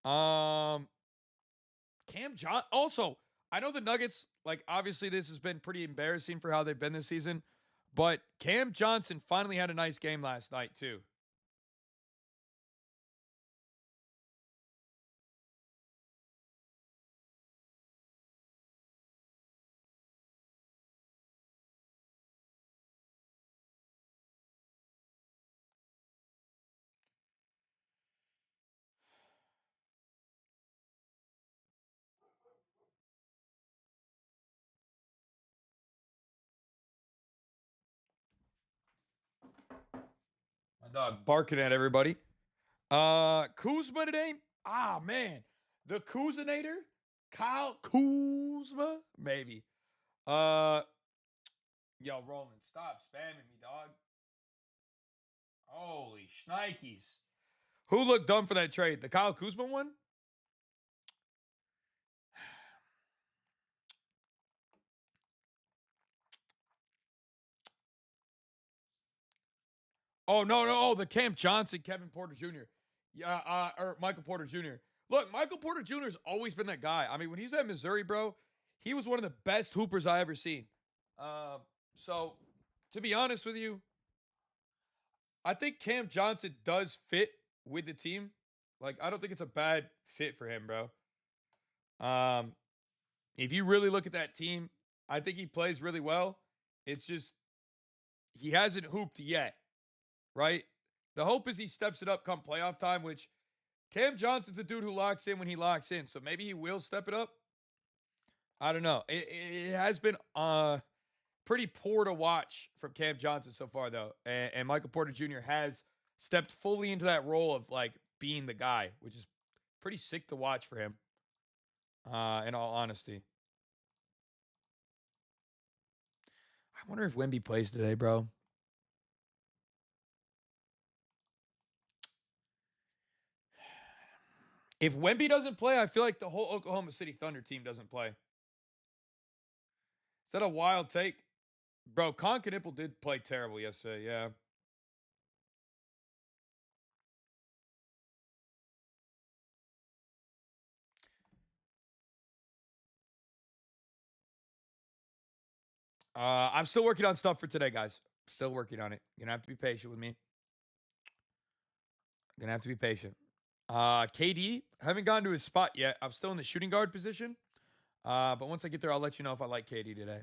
Um Cam John also, I know the Nuggets, like obviously this has been pretty embarrassing for how they've been this season, but Cam Johnson finally had a nice game last night too. My dog barking at everybody. Kuzma today. Ah man. The Kuzinator. Kyle Kuzma, maybe. Yo, Roland, stop spamming me, dog. Holy shnikes. Who looked dumb for that trade? The Kyle Kuzma one? Oh, no, no. Oh, the Cam Johnson, Kevin Porter Jr. Yeah, or Michael Porter Jr. Look, Michael Porter Jr. has always been that guy. I mean, when he's at Missouri, bro, he was one of the best hoopers I ever seen. So, to be honest with you, I think Cam Johnson does fit with the team. Like, I don't think it's a bad fit for him, bro. Um, if you really look at that team, I think he plays really well. It's just he hasn't hooped yet, right? The hope is he steps it up come playoff time, which Cam Johnson's the dude who locks in when he locks in. So maybe he will step it up. I don't know. It has been pretty poor to watch from Cam Johnson so far, though. And Michael Porter Jr. has stepped fully into that role of like being the guy, which is pretty sick to watch for him. In all honesty, I wonder if Wemby plays today, bro. If Wemby doesn't play, I feel like the whole Oklahoma City Thunder team doesn't play. Is that a wild take? Bro, Con Knipple did play terrible yesterday, yeah. I'm still working on stuff for today, guys. Still working on it. You're gonna have to be patient with me. Gonna have to be patient. KD, haven't gotten to his spot yet. I'm still in the shooting guard position. But once I get there, I'll let you know if I like KD today.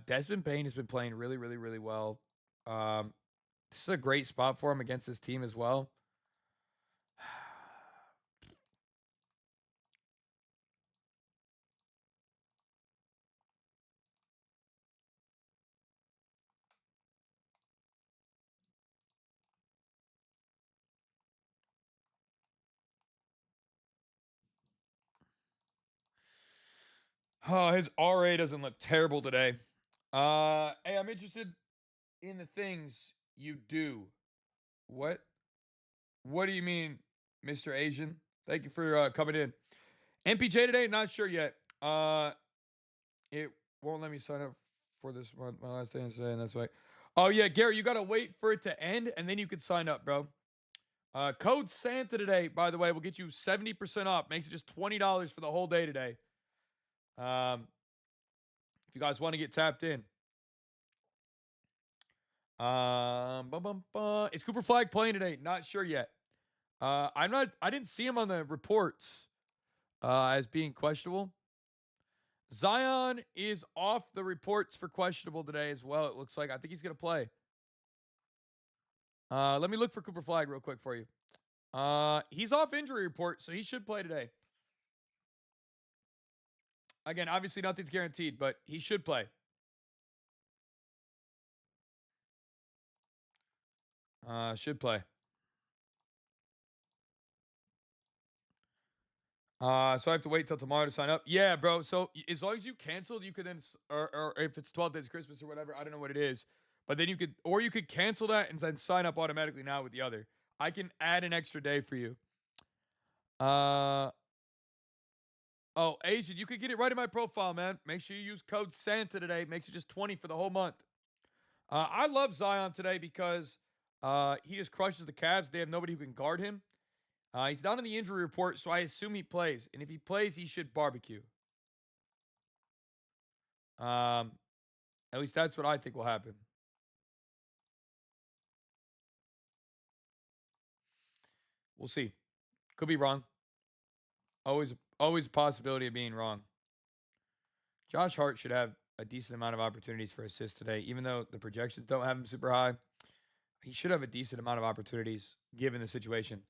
Desmond Bain has been playing really, really, really well. This is a great spot for him against this team as well. Oh, his RA doesn't look terrible today. Hey, I'm interested in the things you do. What? What do you mean, Mr. Asian? Thank you for coming in. MPJ today? Not sure yet. It won't let me sign up for this month. My last day is today, and that's right. Oh yeah, Gary, you gotta wait for it to end, and then you can sign up, bro. Code Santa today, by the way, will get you 70% off. Makes it just $20 for the whole day today. If you guys want to get tapped in. Is Cooper Flag playing today? Not sure yet. I didn't see him on the reports as being questionable. Zion is off the reports for questionable today as well. It looks like I think he's gonna play. Let me look for Cooper Flag real quick for you. He's off injury report, so he should play today. Again, obviously nothing's guaranteed, but he should play. Should play. So I have to wait till tomorrow to sign up. Yeah, bro. So as long as you canceled, you could then, or if it's 12 days Christmas or whatever, I don't know what it is, but then you could, or you could cancel that and then sign up automatically now with the other. I can add an extra day for you. Uh, oh, Asian, you could get it right in my profile, man. Make sure you use code Santa today. Makes it just 20 for the whole month. I love Zion today because he just crushes the Cavs. They have nobody who can guard him. He's not in the injury report, so I assume he plays. And if he plays, he should barbecue. Um, at least that's what I think will happen. We'll see. Could be wrong. Always a possibility of being wrong. Josh Hart should have a decent amount of opportunities for assists today, even though the projections don't have him super high. He should have a decent amount of opportunities given the situation.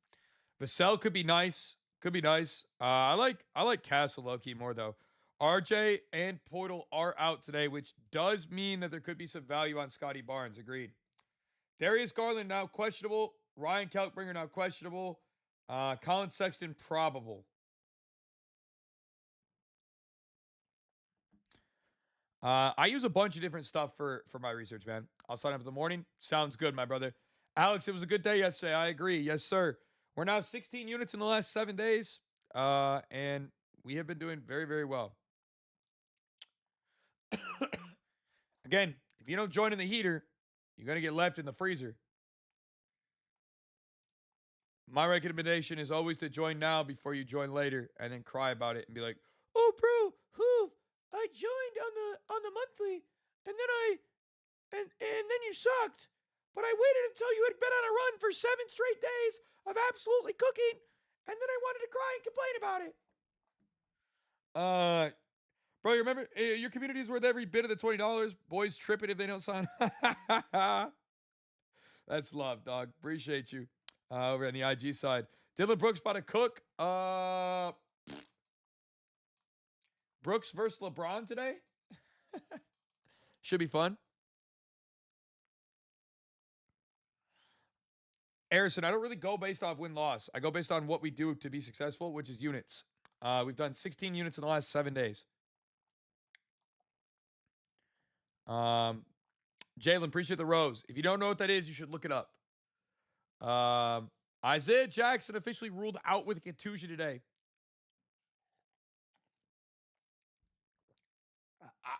Vassell could be nice. Could be nice. I like Castle low key more though. RJ and Portal are out today, which does mean that there could be some value on Scotty Barnes. Agreed. Darius Garland now questionable. Ryan Kalkbringer now questionable. Colin Sexton probable. I use a bunch of different stuff for my research, man. I'll sign up in the morning. Sounds good, my brother. Alex, it was a good day yesterday. I agree. Yes, sir. We're now 16 units in the last 7 days. And we have been doing very, very well. Again, if you don't join in the heater, you're going to get left in the freezer. My recommendation is always to join now before you join later and then cry about it and be like, "Oh, bro, who? I joined on the monthly and then you sucked. But I waited until you had been on a run for 7 straight days of absolutely cooking, and then I wanted to cry and complain about it." Bro, you remember your community is worth every bit of the $20. Boys tripping if they don't sign. That's love, dog. Appreciate you. Over on the IG side, Dylan Brooks about to cook. Brooks versus LeBron today. Should be fun. Harrison, I don't really go based off win-loss. I go based on what we do to be successful, which is units. We've done 16 units in the last 7 days. Jalen, appreciate the rose. If you don't know what that is, you should look it up. Isaiah Jackson officially ruled out with a contusion today.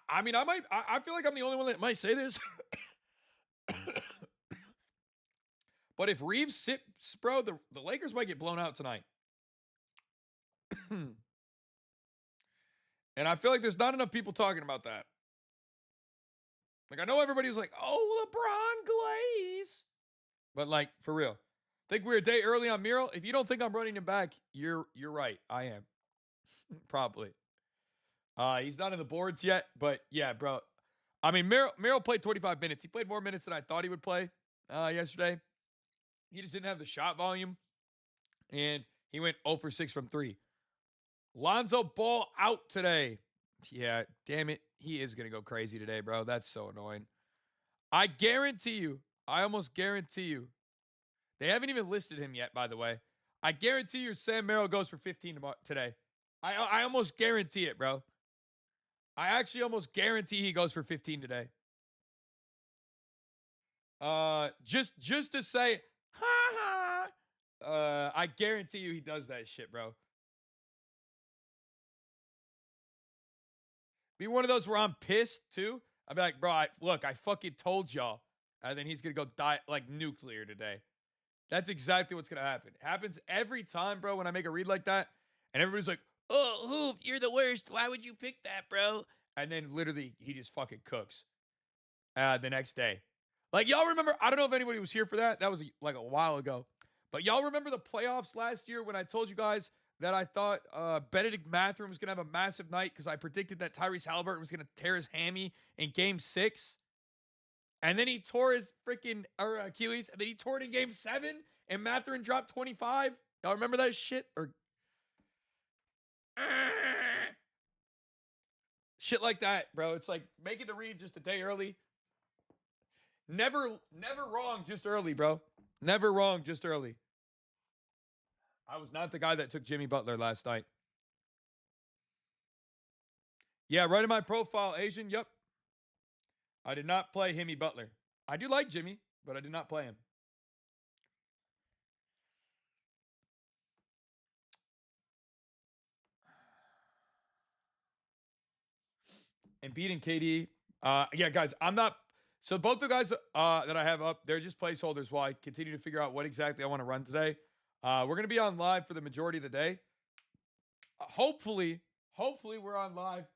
I mean, I feel like I'm the only one that might say this. But if Reeves sits, bro, the Lakers might get blown out tonight. And I feel like there's not enough people talking about that. Like, I know everybody was like, "Oh, LeBron Glaze." But, like, for real. Think we're a day early on Miro? If you don't think I'm running him back, you're right. I am. Probably. He's not in the boards yet, but yeah, bro. I mean, Miro played 25 minutes. He played more minutes than I thought he would play yesterday. He just didn't have the shot volume, and he went 0 for 6 from 3. Lonzo Ball out today. Yeah, damn it. He is going to go crazy today, bro. That's so annoying. I guarantee you, I almost guarantee you, they haven't even listed him yet, by the way. I guarantee you Sam Merrill goes for 15 today. I almost guarantee it, bro. I actually almost guarantee he goes for 15 today. Just to say, ha ha. I guarantee you he does that shit, bro. Be one of those where I'm pissed too. I'd be like, bro, look, I fucking told y'all. And then he's gonna go die like nuclear today. That's exactly what's gonna happen. It happens every time, bro, when I make a read like that. And everybody's like, "Oh, Hoof, you're the worst. Why would you pick that, bro?" And then literally he just fucking cooks the next day. Like, y'all remember, I don't know if anybody was here for that. That was like a while ago. But y'all remember the playoffs last year when I told you guys that I thought Benedict Mathurin was going to have a massive night because I predicted that Tyrese Halliburton was going to tear his hammy in game 6. And then he tore his freaking Achilles. And then he tore it in game 7. And Mathurin dropped 25. Y'all remember that shit? Or shit like that, bro. It's like making the read just a day early. Never wrong just early, bro. Never wrong just early. I was not the guy that took Jimmy Butler last night. Yeah, right in my profile, Asian. Yep. I did not play Jimmy Butler. I do like Jimmy, but I did not play him. And beating KD. Yeah, guys, I'm not. So both the guys that I have up, they're just placeholders while I continue to figure out what exactly I want to run today. We're going to be on live for the majority of the day. Hopefully we're on live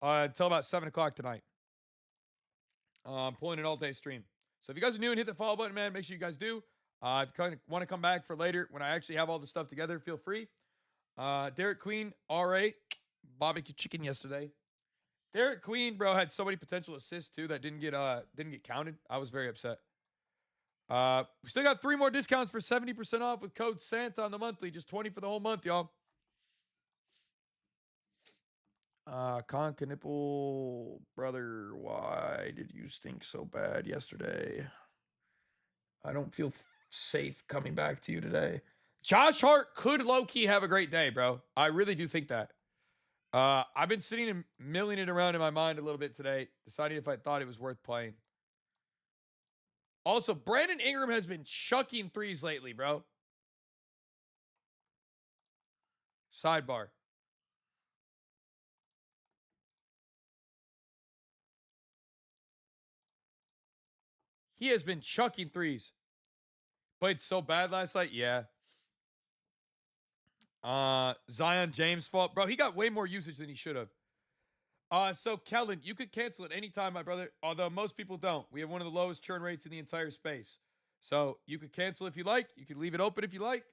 until about 7 o'clock tonight. I'm pulling an all-day stream. So if you guys are new and hit the follow button, man, make sure you guys do. If you want to come back for later when I actually have all the stuff together, feel free. Derek Queen, RA, barbecue chicken yesterday. Derek Queen, bro, had so many potential assists too that didn't get counted. I was very upset. We still got 3 more discounts for 70% off with code Santa on the monthly. Just 20 for the whole month, y'all. Con Knipple, brother, why did you stink so bad yesterday? I don't feel safe coming back to you today. Josh Hart could low-key have a great day, bro. I really do think that. I've been sitting and milling it around in my mind a little bit today, deciding if I thought it was worth playing. Also, Brandon Ingram has been chucking threes lately, bro. Sidebar. He has been chucking threes. Played so bad last night. Yeah. Zion James fault. Bro, he got way more usage than he should have. So Kellen, you could cancel at any time, my brother. Although most people don't. We have one of the lowest churn rates in the entire space. So you could cancel if you like. You could leave it open if you like.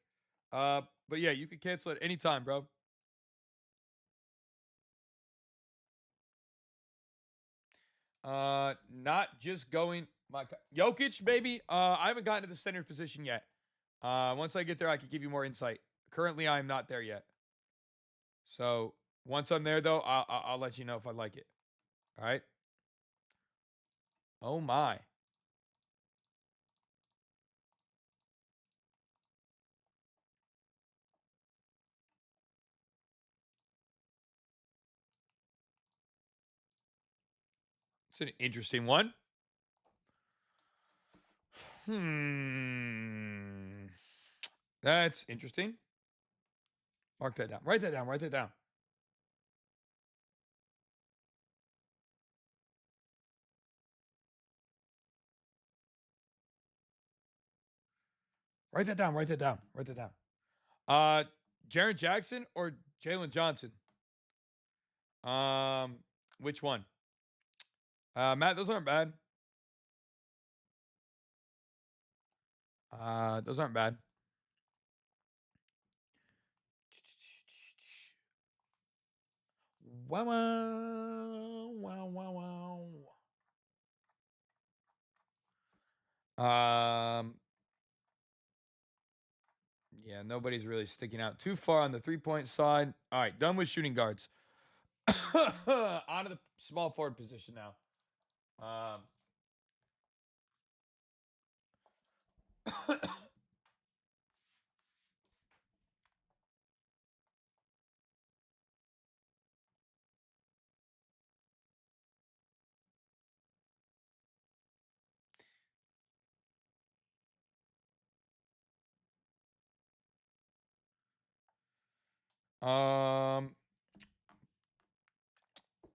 But yeah, you could cancel at any time, bro. Not just going my Jokic, baby. I haven't gotten to the center position yet. Once I get there, I can give you more insight. Currently, I am not there yet. So once I'm there, though, I'll let you know if I like it. All right. Oh my. It's an interesting one. Hmm. That's interesting. Mark that down. Write that down. Write that down. Write that down. Write that down. Write that down. Uh, Jaren Jackson or Jalen Johnson? Um, which one? Matt, those aren't bad. Those aren't bad. Wow, wow, wow, wow, wow. Yeah, nobody's really sticking out too far on the 3-point side. All right, done with shooting guards. On to the small forward position now. um,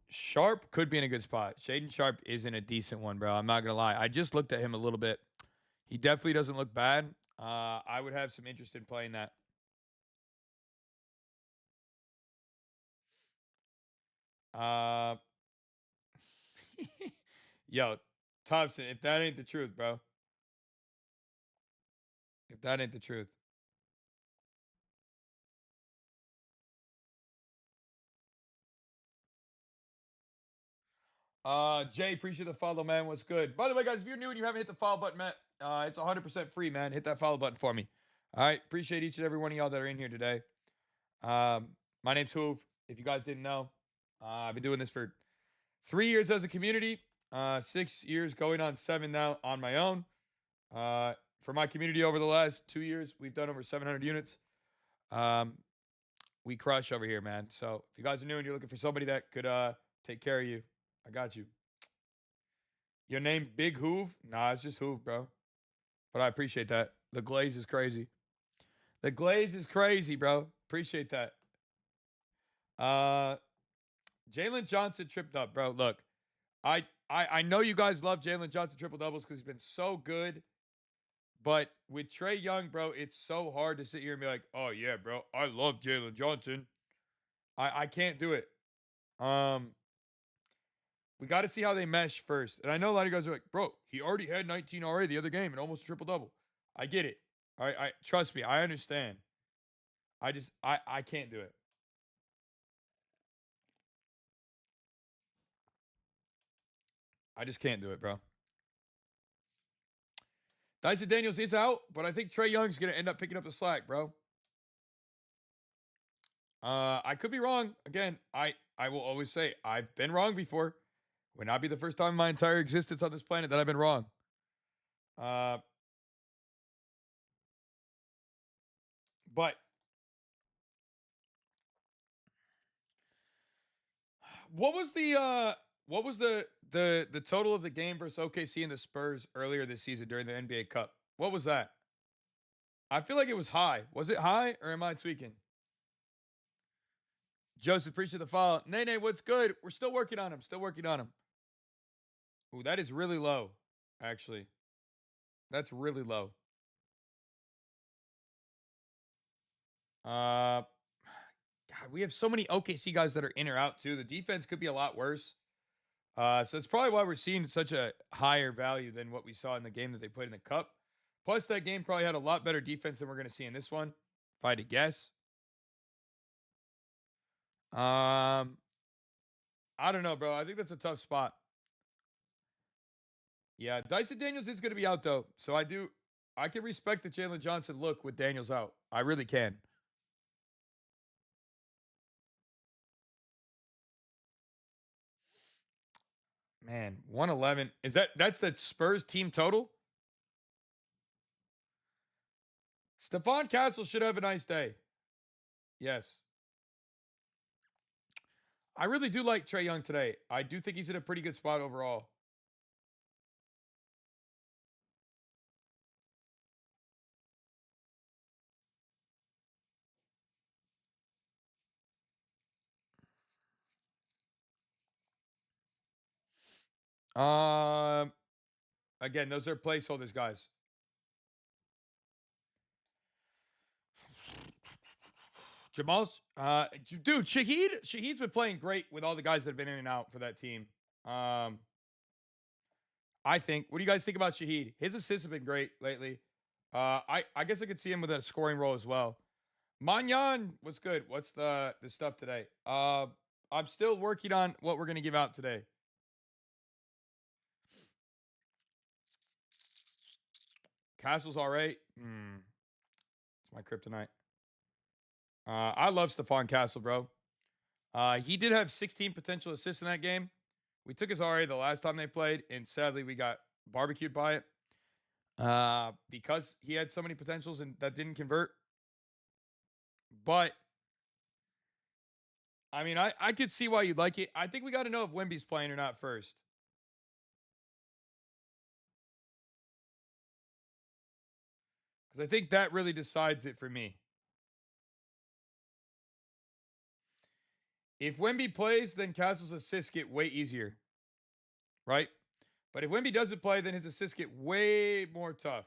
Sharp could be in a good spot. Shaden Sharp isn't a decent one, bro. I'm not gonna lie. I just looked at him a little bit. He definitely doesn't look bad. I would have some interest in playing that. Uh, yo, Thompson, if that ain't the truth, bro. If that ain't the truth. Jay, appreciate the follow, man. What's good? By the way, guys, if you're new and you haven't hit the follow button, man, it's 100% free, man. Hit that follow button for me. All right, appreciate each and every one of y'all that are in here today. Um, my name's Hoove. If you guys didn't know, I've been doing this for 3 years as a community, 6 years going on 7 now on my own. Uh, for my community over the last 2 years, we've done over 700 units. Um, we crush over here, man. So if you guys are new and you're looking for somebody that could take care of you, I got you. Your name Big Hoove? Nah, it's just Hoove, bro. But I appreciate that. The glaze is crazy. The glaze is crazy, bro. Appreciate that. Uh Jalen Johnson tripped up, bro. Look, I know you guys love Jalen Johnson triple doubles because he's been so good. But with Trey Young, bro, it's so hard to sit here and be like, oh yeah, bro, I love Jalen Johnson. I can't do it. Um, we got to see how they mesh first. And I know a lot of guys are like, bro, he already had 19 already the other game and almost a triple double. I get it. All right, I trust me, I understand. I can't do it. I just can't do it, bro. Dyson Daniels is out, but I think Trey Young's gonna end up picking up the slack, bro. I could be wrong. Again, I will always say I've been wrong before. Would not be the first time in my entire existence on this planet that I've been wrong. Uh, but what was the total of the game versus OKC and the Spurs earlier this season during the NBA Cup? What was that? I feel like it was high. Was it high or am I tweaking? Joseph, appreciate the follow. Nene, what's good? We're still working on him. Still working on him. Ooh, that is really low, actually. That's really low. God, we have so many OKC guys that are in or out too. The defense could be a lot worse. So it's probably why we're seeing such a higher value than what we saw in the game that they played in the Cup. Plus, that game probably had a lot better defense than we're going to see in this one, if I had to guess. I don't know, bro. I think that's a tough spot. Yeah, Dyson Daniels is going to be out though, so I can respect the Jalen Johnson look with Daniels out. I really can. Man, 111. That's the Spurs team total? Stephon Castle should have a nice day. Yes. I really do like Trey Young today. I do think he's in a pretty good spot overall. Um, Again, those are placeholders, guys. Jamal's, dude, Shahid's been playing great with all the guys that have been in and out for that team. Um, I think. What do you guys think about Shahid? His assists have been great lately. I guess I could see him with a scoring role as well. Manyan, what's good? What's the stuff today? I'm still working on what we're gonna give out today. Castle's all right. It's my kryptonite. I love Stephon Castle, bro. He did have 16 potential assists in that game. We took his RA the last time they played, and sadly we got barbecued by it. Because he had so many potentials and that didn't convert. But I mean, I could see why you'd like it. I think we got to know if Wemby's playing or not first. Because I think that really decides it for me. If Wemby plays, then Castle's assists get way easier, right? But if Wemby doesn't play, then his assists get way more tough.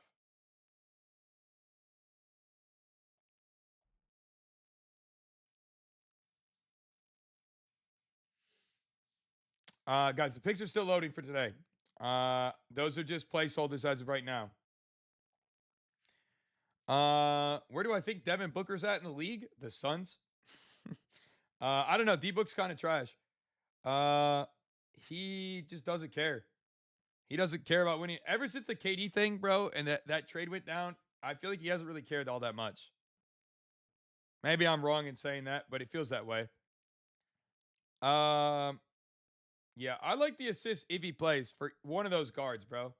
Guys, the picks are still loading for today. Those are just placeholders as of right now. Where do I think Devin Booker's at in the league? The Suns. I don't know. D Book's kind of trash. Uh, he just doesn't care. He doesn't care about winning. Ever since the KD thing, bro, and that trade went down, I feel like he hasn't really cared all that much. Maybe I'm wrong in saying that, but it feels that way. Um, yeah, I like the assist if he plays for one of those guards, bro.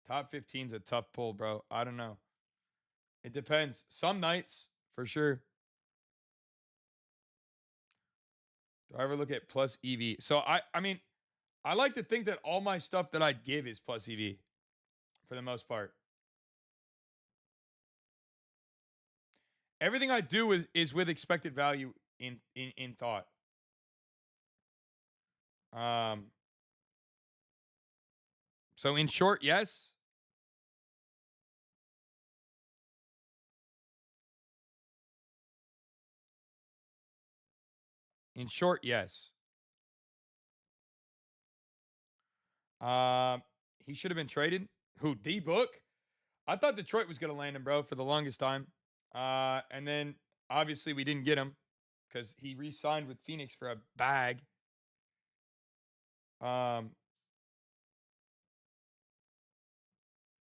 Top 15's a tough pull, bro. I don't know. It depends. Some nights, for sure. Do I ever look at plus EV? So I mean, I like to think that all my stuff that I'd give is plus EV for the most part. Everything I do is with expected value in thought. Um, so in short, yes. In short, yes. Um, he should have been traded. Who? D Book? I thought Detroit was going to land him, bro, for the longest time. And then obviously we didn't get him because he re-signed with Phoenix for a bag. Um,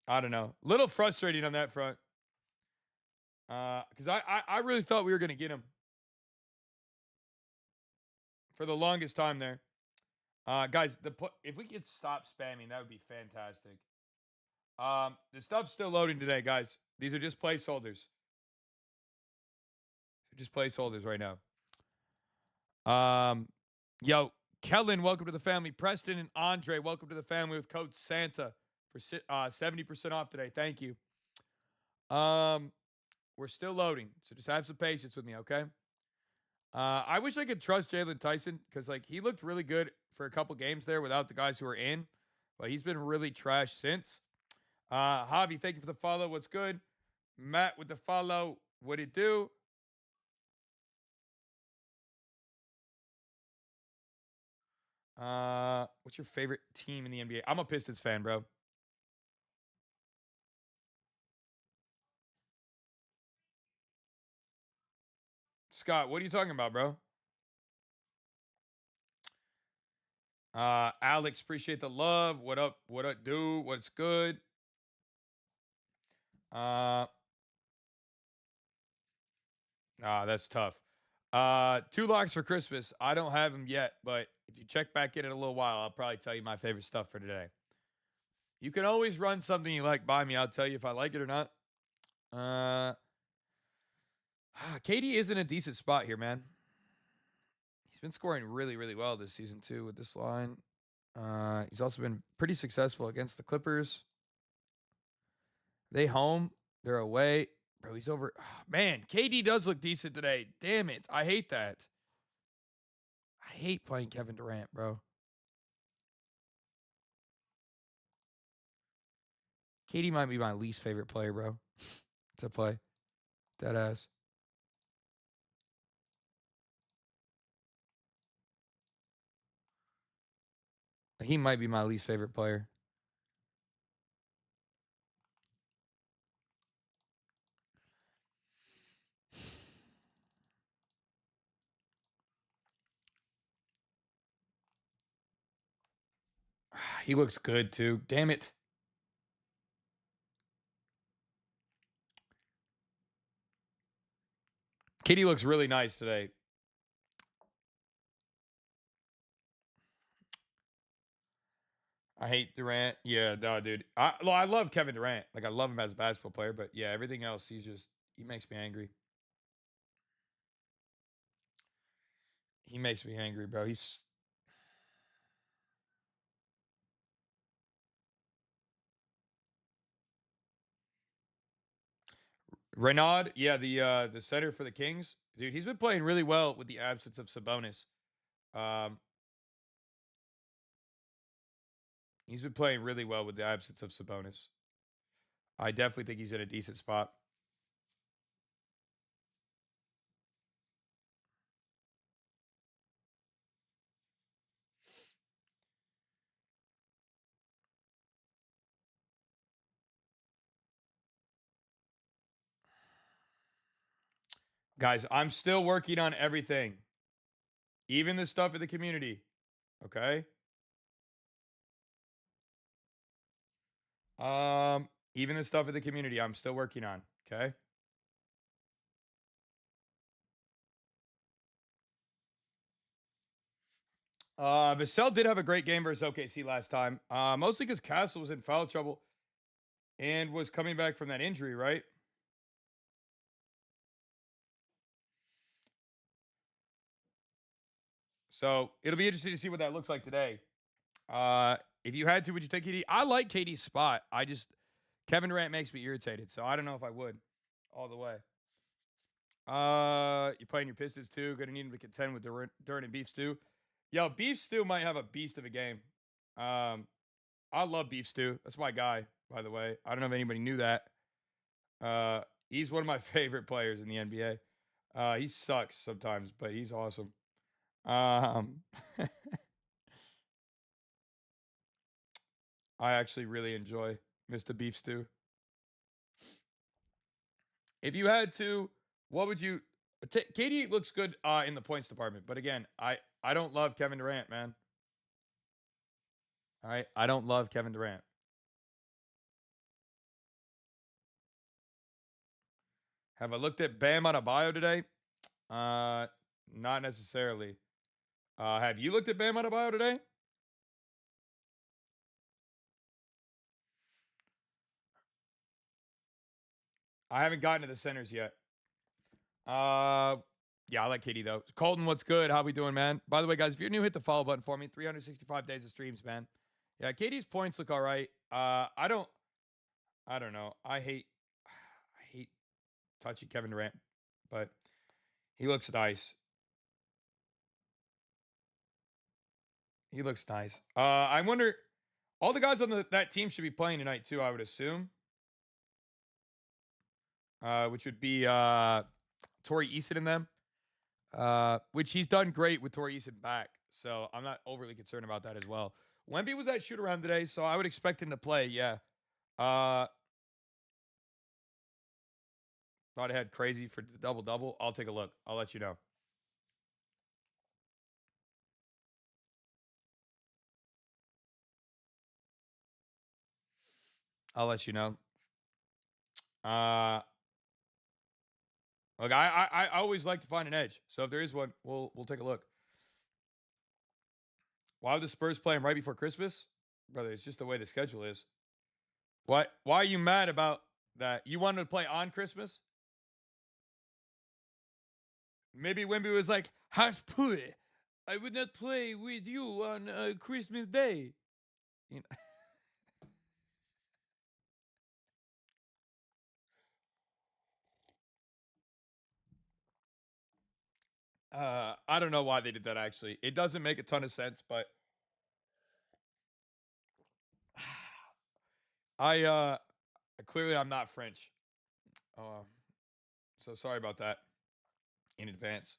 I don't know. Little frustrating on that front. Because I really thought we were going to get him for the longest time there. Guys, if we could stop spamming, that would be fantastic. The stuff's still loading today, guys. These are just placeholders. Just placeholders right now. Yo, Kellen, welcome to the family. Preston and Andre, welcome to the family with code Santa for 70% off today. Thank you. Um, we're still loading, so just have some patience with me, okay? I wish I could trust Jalen Tyson because like he looked really good for a couple games there without the guys who were in, but he's been really trash since. Javi, thank you for the follow. What's good? Matt with the follow. What it do? What's your favorite team in the NBA? I'm a Pistons fan, bro. Scott, what are you talking about, bro? Alex, appreciate the love. What up? What up, dude? What's good? Uh, that's tough. Two locks for Christmas. I don't have them yet, but if you check back in a little while, I'll probably tell you my favorite stuff for today. You can always run something you like by me. I'll tell you if I like it or not. Uh, KD is in a decent spot here, man. He's been scoring really, really well this season too with this line. He's also been pretty successful against the Clippers. They home, they're away. Bro, he's over. Man, KD does look decent today. Damn it. I hate that. I hate playing Kevin Durant, bro. KD might be my least favorite player, bro, to play. Dead ass. He might be my least favorite player. He looks good too. Damn it. KD looks really nice today. I hate Durant. Yeah, no, dude. I love Kevin Durant. Like I love him as a basketball player, but yeah, everything else, he makes me angry. He makes me angry, bro. He's Renaud, yeah, the center for the Kings, dude. He's been playing really well with the absence of Sabonis. Um, he's been playing really well with the absence of Sabonis. I definitely think he's in a decent spot. Guys, I'm still working on everything, even the stuff in the community. Okay. Even the stuff in the community, I'm still working on. Okay. Vassell did have a great game versus OKC last time. Mostly because Castle was in foul trouble and was coming back from that injury, right? So it'll be interesting to see what that looks like today. If you had to, would you take KD? I like KD's spot. I just Kevin Durant makes me irritated, so I don't know if I would all the way. You playing your Pistons too? Gonna need him to contend with Durant and Beef Stew. Yo, Beef Stew might have a beast of a game. Um, I love Beef Stew. That's my guy, by the way. I don't know if anybody knew that. Uh, he's one of my favorite players in the NBA. He sucks sometimes, but he's awesome. Um, I actually really enjoy Mr. Beef Stew. If you had to, what would you? KD looks good in the points department, but again, I don't love Kevin Durant, man. All right, I don't love Kevin Durant. Have I looked at Bam Adebayo today? Uh, not necessarily. Have you looked at Bam Adebayo today? I haven't gotten to the centers yet. Yeah, I like KD though. Colton, what's good? How we doing, man? By the way, guys, if you're new, hit the follow button for me. 365 days of streams, man. Yeah, KD's points look all right. I don't know. I hate touching Kevin Durant, but he looks nice. He looks nice. I wonder. All the guys on that team should be playing tonight too. I would assume. Which would be Torrey Eason in them. Which he's done great with Torrey Eason back. So I'm not overly concerned about that as well. Wemby was at shoot around today, so I would expect him to play. Yeah. Thought I had crazy for the double double. I'll take a look. I'll let you know. I'll let you know. Look, I always like to find an edge. So if there is one, we'll take a look. Why would the Spurs play him right before Christmas? Brother, it's just the way the schedule is. What? Why are you mad about that? You wanted to play on Christmas? Maybe Wemby was like, "Hard put I would not play with you on Christmas Day." You know? I don't know why they did that. Actually, it doesn't make a ton of sense. But I clearly I'm not French. So sorry about that in advance.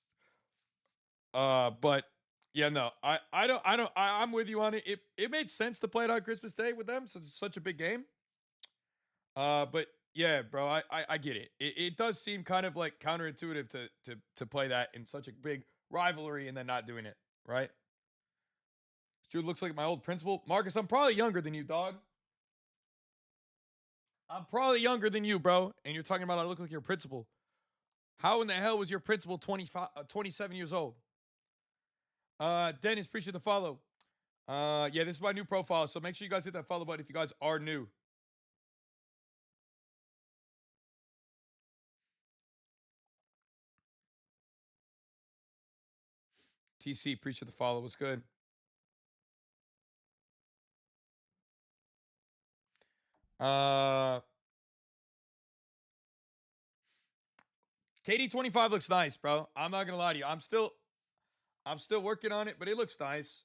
But yeah, no, I'm with you on it. It made sense to play it on Christmas Day with them since it's such a big game. But yeah, bro, I get it. It does seem kind of like counterintuitive to play that in such a big rivalry and then not doing it, right? Dude looks like my old principal. Marcus, I'm probably younger than you, dog. I'm probably younger than you, bro. And you're talking about I look like your principal. How in the hell was your principal 27 years old? Dennis, appreciate the follow. Yeah, this is my new profile, so make sure you guys hit that follow button if you guys are new. TC, appreciate the follow. What's good? Uh, KD 25 looks nice, bro. I'm not gonna lie to you. I'm still working on it, but it looks nice.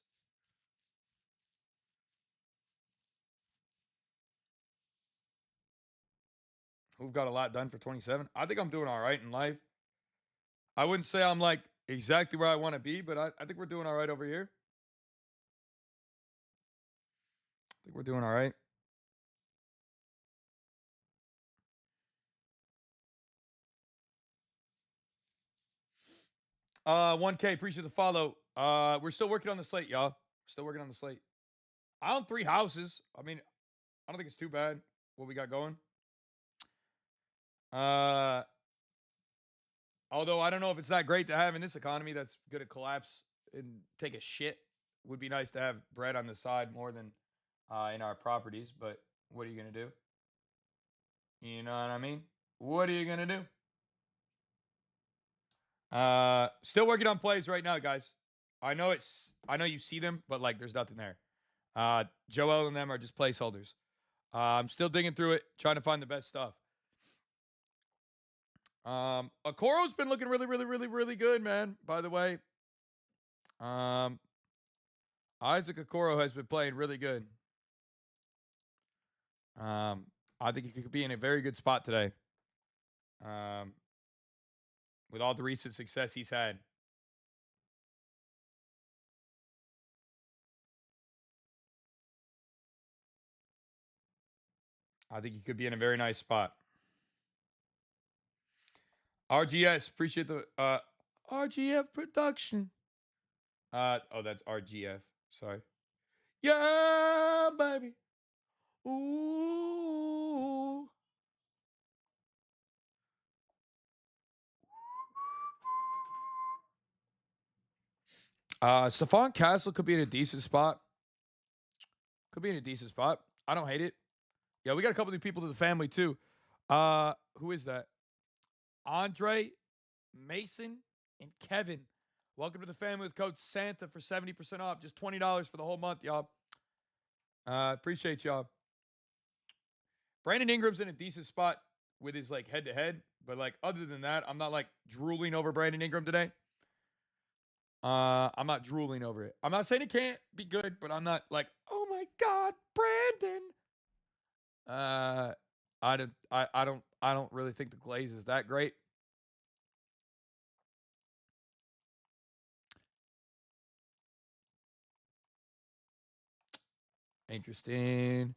We've got a lot done for 27. I think I'm doing all right in life. I wouldn't say I'm like exactly where I want to be, but I think we're doing all right over here. I think we're doing all right. 1K, appreciate the follow. We're still working on the slate, y'all. Still working on the slate. I own 3 houses. I mean, I don't think it's too bad what we got going. Uh, although I don't know if it's that great to have in this economy that's going to collapse and take a shit. Would be nice to have bread on the side more than in our properties, but what are you going to do? You know what I mean? What are you going to do? Still working on plays right now, guys. I know you see them, but like there's nothing there. Joel and them are just placeholders. I'm still digging through it, trying to find the best stuff. Okoro's been looking really, really, really, really good, man. By the way, Isaac Okoro has been playing really good. I think he could be in a very good spot today. With all the recent success he's had. I think he could be in a very nice spot. RGS, appreciate the RGF production. Oh, that's RGF. Sorry. Yeah, baby. Ooh. Stephon Castle could be in a decent spot. Could be in a decent spot. I don't hate it. Yeah, we got a couple of people to the family too. Who is that? Andre Mason. and Kevin. Welcome to the family with code Santa for 70% off. Just $20 for the whole month, y'all. Appreciate y'all. Brandon Ingram's in a decent spot with his like head to head, but like other than that, I'm not like drooling over Brandon Ingram today. I'm not drooling over it. I'm not saying it can't be good, but I'm not like, oh my god, Brandon. I don't really think the glaze is that great. Interesting.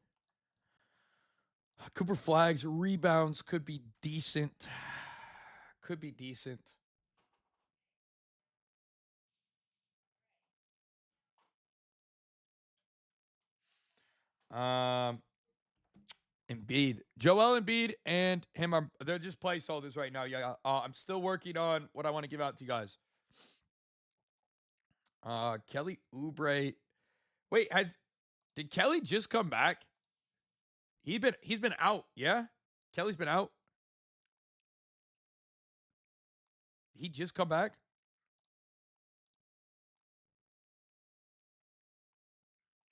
Cooper Flagg's rebounds could be decent. Could be decent. Um, Embiid, Joel Embiid, and him are they're just placeholders right now. Yeah, I'm still working on what I want to give out to you guys. Kelly Oubre. Wait, did Kelly just come back? He's been out. Yeah, Kelly's been out. He just come back.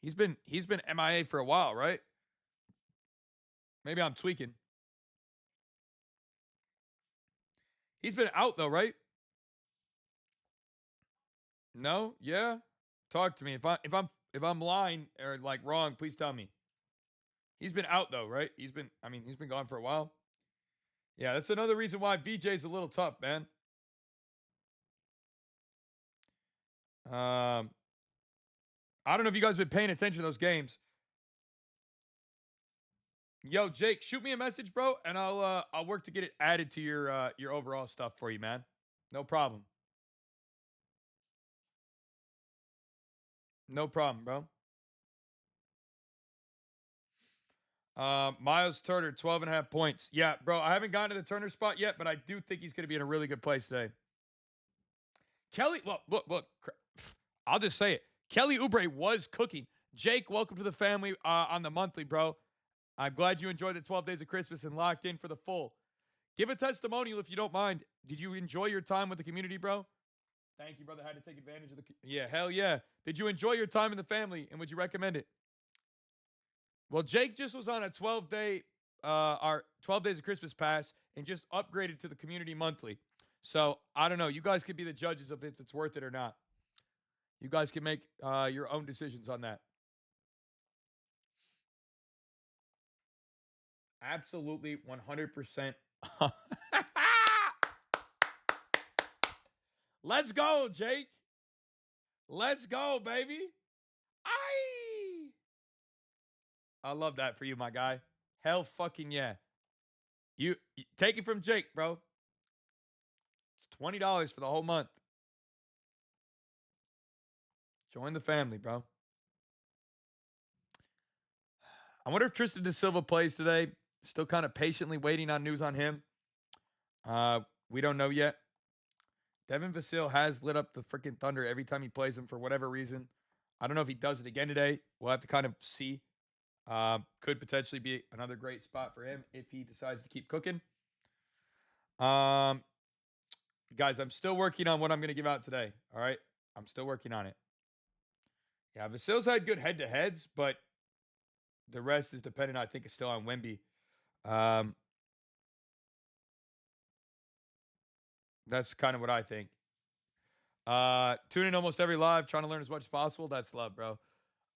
He's been MIA for a while, right? Maybe I'm tweaking. He's been out though, right? No? Yeah? Talk to me. If I'm lying or like wrong, please tell me. He's been out though, right? He's been gone for a while. Yeah, that's another reason why VJ's a little tough, man. Um I don't know if you guys have been paying attention to those games. Yo, Jake, shoot me a message, bro, and I'll work to get it added to your overall stuff for you, man. No problem. No problem, bro. Miles Turner, 12 and a half points. Yeah, bro, I haven't gotten to the Turner spot yet, but I do think he's going to be in a really good place today. Kelly, look. I'll just say it. Kelly Oubre was cooking. Jake, welcome to the family on the monthly, bro. I'm glad you enjoyed the 12 days of Christmas and locked in for the full. Give a testimonial if you don't mind. Did you enjoy your time with the community, bro? Thank you, brother. Had to take advantage of the. Yeah, hell yeah. Did you enjoy your time in the family and would you recommend it? Well, Jake just was on a 12 days of Christmas pass and just upgraded to the community monthly. So I don't know. You guys could be the judges of if it's worth it or not. You guys can make your own decisions on that. Absolutely, 100%. Let's go, Jake. Let's go, baby. I love that for you, my guy. Hell fucking yeah. You take it from Jake, bro. It's $20 for the whole month. Join the family, bro. I wonder if Tristan Da Silva plays today. Still kind of patiently waiting on news on him. We don't know yet. Devin Vasil has lit up the freaking Thunder every time he plays them for whatever reason. I don't know if he does it again today. We'll have to kind of see. Could potentially be another great spot for him if he decides to keep cooking. Um, Guys, I'm still working on what I'm going to give out today. All right, I'm still working on it. Yeah, Vasil's had good head to heads, but the rest is dependent. I think is still on Wemby. Um, that's kind of what I think. Tune in almost every live, trying to learn as much as possible. That's love, bro.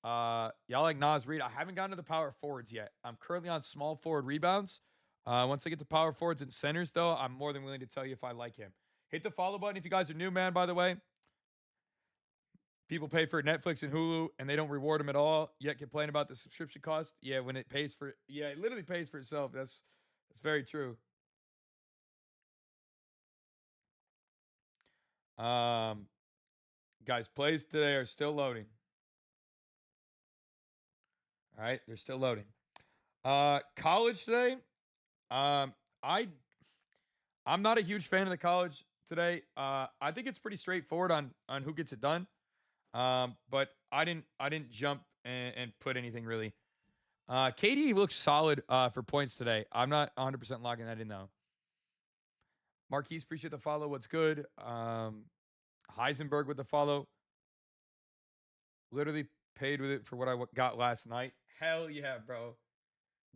Y'all like Nas Reed? I haven't gotten to the power forwards yet. I'm currently on small forward rebounds. Once I get to power forwards and centers, though, I'm more than willing to tell you if I like him. Hit the follow button if you guys are new, man. By the way, people pay for Netflix and Hulu, and they don't reward them at all. Yet complain about the subscription cost. Yeah, when it pays for, yeah, it literally pays for itself. That's very true. Um, Guys, plays today are still loading. All right, they're still loading. College today. Um, I I'm not a huge fan of the college today. I think it's pretty straightforward on who gets it done. But I didn't jump and put anything really. KD looks solid for points today. I'm not 100% locking that in though. Marquise, appreciate the follow. What's good? Heisenberg with the follow. Literally paid with it for what I got last night. Hell yeah, bro.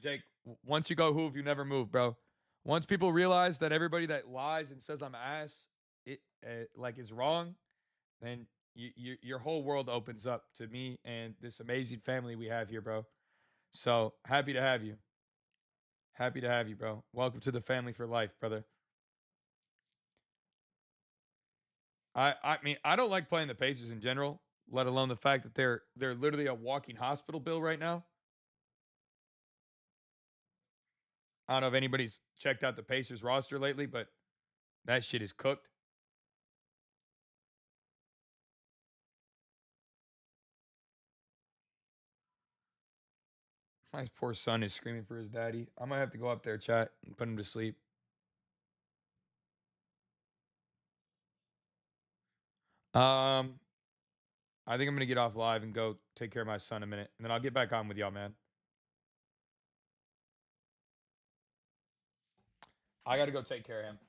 Jake, once you go hoove, you never move, bro. Once people realize that everybody that lies and says I'm ass, it like is wrong, then your whole world opens up to me and this amazing family we have here, bro. So happy to have you. Happy to have you, bro. Welcome to the family for life, brother. I mean, I don't like playing the Pacers in general, let alone the fact that they're literally a walking hospital bill right now. I don't know if anybody's checked out the Pacers roster lately, but that shit is cooked. My poor son is screaming for his daddy. I might have to go up there, chat, and put him to sleep. Um, I think I'm gonna get off live and go take care of my son a minute, and then I'll get back on with y'all, man. I gotta go take care of him.